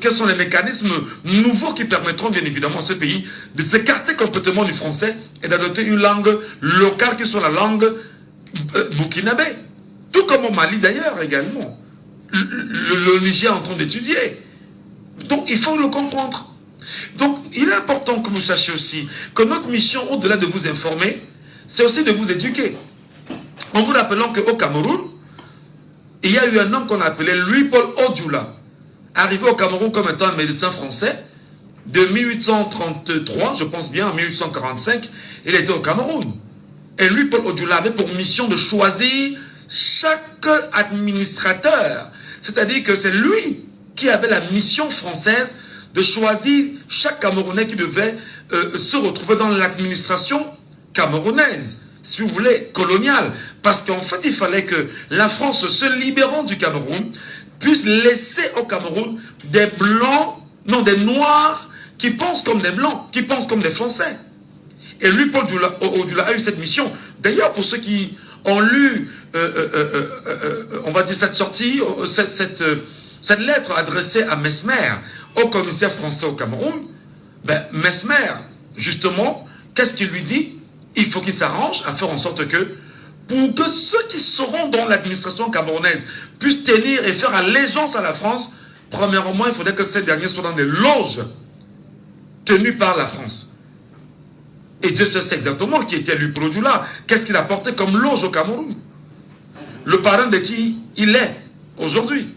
quels sont les mécanismes nouveaux qui permettront bien évidemment à ce pays de s'écarter complètement du français et d'adopter une langue locale qui soit la langue burkinabé. Tout comme au Mali d'ailleurs également. Le Niger est en train d'étudier. Donc il faut le comprendre. Donc il est important que vous sachiez aussi que notre mission, au-delà de vous informer, c'est aussi de vous éduquer. En vous rappelant qu'au Cameroun, il y a eu un homme qu'on appelait Louis-Paul Odjoula, arrivé au Cameroun comme étant un médecin français. De 1833, je pense bien, en 1845, il était au Cameroun. Et Louis-Paul Odjoula avait pour mission de choisir chaque administrateur. C'est-à-dire que c'est lui qui avait la mission française de choisir chaque Camerounais qui devait se retrouver dans l'administration camerounaise, si vous voulez, coloniale. Parce qu'en fait, il fallait que la France, se libérant du Cameroun, puisse laisser au Cameroun des blancs, non, des noirs, qui pensent comme des blancs, qui pensent comme des Français. Et lui, Paul Odjoula a eu cette mission. D'ailleurs, pour ceux qui ont lu, on va dire cette sortie, cette lettre adressée à Mesmer, au commissaire français au Cameroun, ben, Mesmer, justement, qu'est-ce qu'il lui dit? Il faut qu'il s'arrange à faire en sorte que, pour que ceux qui seront dans l'administration camerounaise puissent tenir et faire allégeance à la France, premièrement, il faudrait que ces derniers soient dans des loges tenues par la France. Et Dieu sait exactement qui était Louis-Paul Odjoula. Qu'est-ce qu'il a porté comme loge au Cameroun? Le parrain de qui il est aujourd'hui.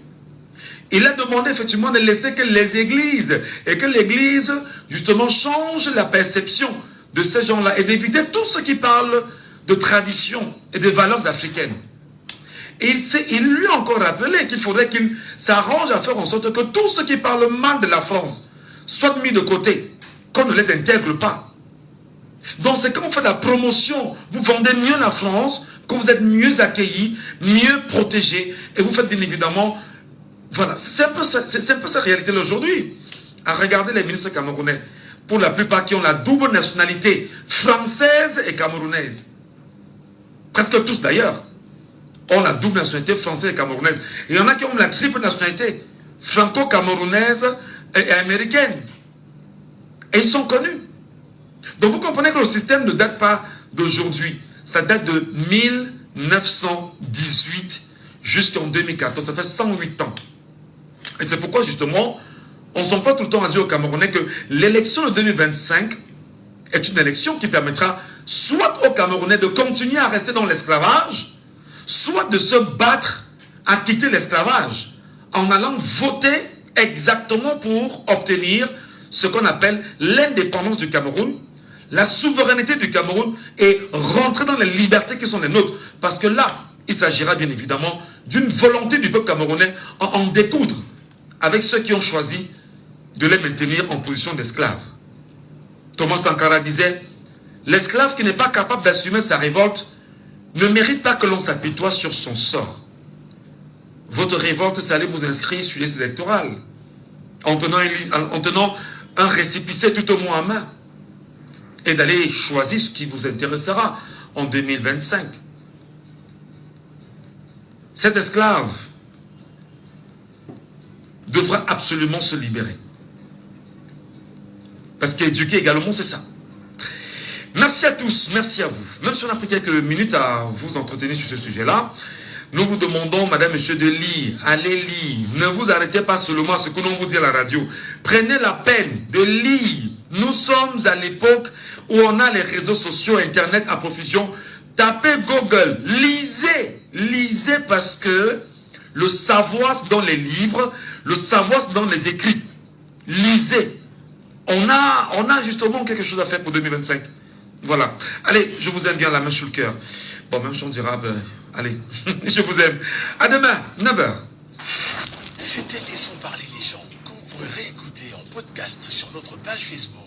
Il a demandé effectivement de laisser que les églises, et que l'église justement change la perception de ces gens-là et d'éviter tout ce qui parle de tradition et de valeurs africaines. Et il lui a encore rappelé qu'il faudrait qu'il s'arrange à faire en sorte que tout ce qui parle mal de la France soit mis de côté, qu'on ne les intègre pas. Donc c'est quand vous faites la promotion, vous vendez mieux la France, que vous êtes mieux accueillis, mieux protégés, et vous faites bien évidemment, voilà, c'est un peu ça la réalité d'aujourd'hui. À regarder les ministres camerounais, pour la plupart qui ont la double nationalité française et camerounaise. Presque tous d'ailleurs ont la double nationalité française et camerounaise. Il y en a qui ont la triple nationalité franco-camerounaise et américaine. Et ils sont connus. Donc vous comprenez que le système ne date pas d'aujourd'hui. Ça date de 1918 jusqu'en 2014. Ça fait 108 ans. Et c'est pourquoi justement, on ne s'en pas tout le temps à dire aux Camerounais que l'élection de 2025 est une élection qui permettra soit aux Camerounais de continuer à rester dans l'esclavage, soit de se battre à quitter l'esclavage en allant voter exactement pour obtenir ce qu'on appelle l'indépendance du Cameroun, la souveraineté du Cameroun et rentrer dans les libertés qui sont les nôtres. Parce que là, il s'agira bien évidemment d'une volonté du peuple camerounais en découdre avec ceux qui ont choisi de les maintenir en position d'esclaves. Thomas Sankara disait, l'esclave qui n'est pas capable d'assumer sa révolte ne mérite pas que l'on s'apitoie sur son sort. Votre révolte, c'est aller vous inscrire sur les listes électorales en tenant un récépissé tout au moins en main et d'aller choisir ce qui vous intéressera en 2025. Cet esclave devra absolument se libérer. Parce qu'éduquer également, c'est ça. Merci à tous, merci à vous. Même si on a pris quelques minutes à vous entretenir sur ce sujet-là, nous vous demandons, madame, monsieur, de lire. Allez lire. Ne vous arrêtez pas seulement à ce que l'on vous dit à la radio. Prenez la peine de lire. Nous sommes à l'époque où on a les réseaux sociaux, Internet à profusion. Tapez Google. Lisez. Lisez parce que le savoir, c'est dans les livres. Le savoir, c'est dans les écrits. Lisez. On a justement quelque chose à faire pour 2025. Voilà. Allez, je vous aime bien, la main sur le cœur. Bon, même si on dira, ben, allez, je vous aime. À demain, 9h. C'était Laissons parler les gens, que vous pourrez réécouter en podcast sur notre page Facebook.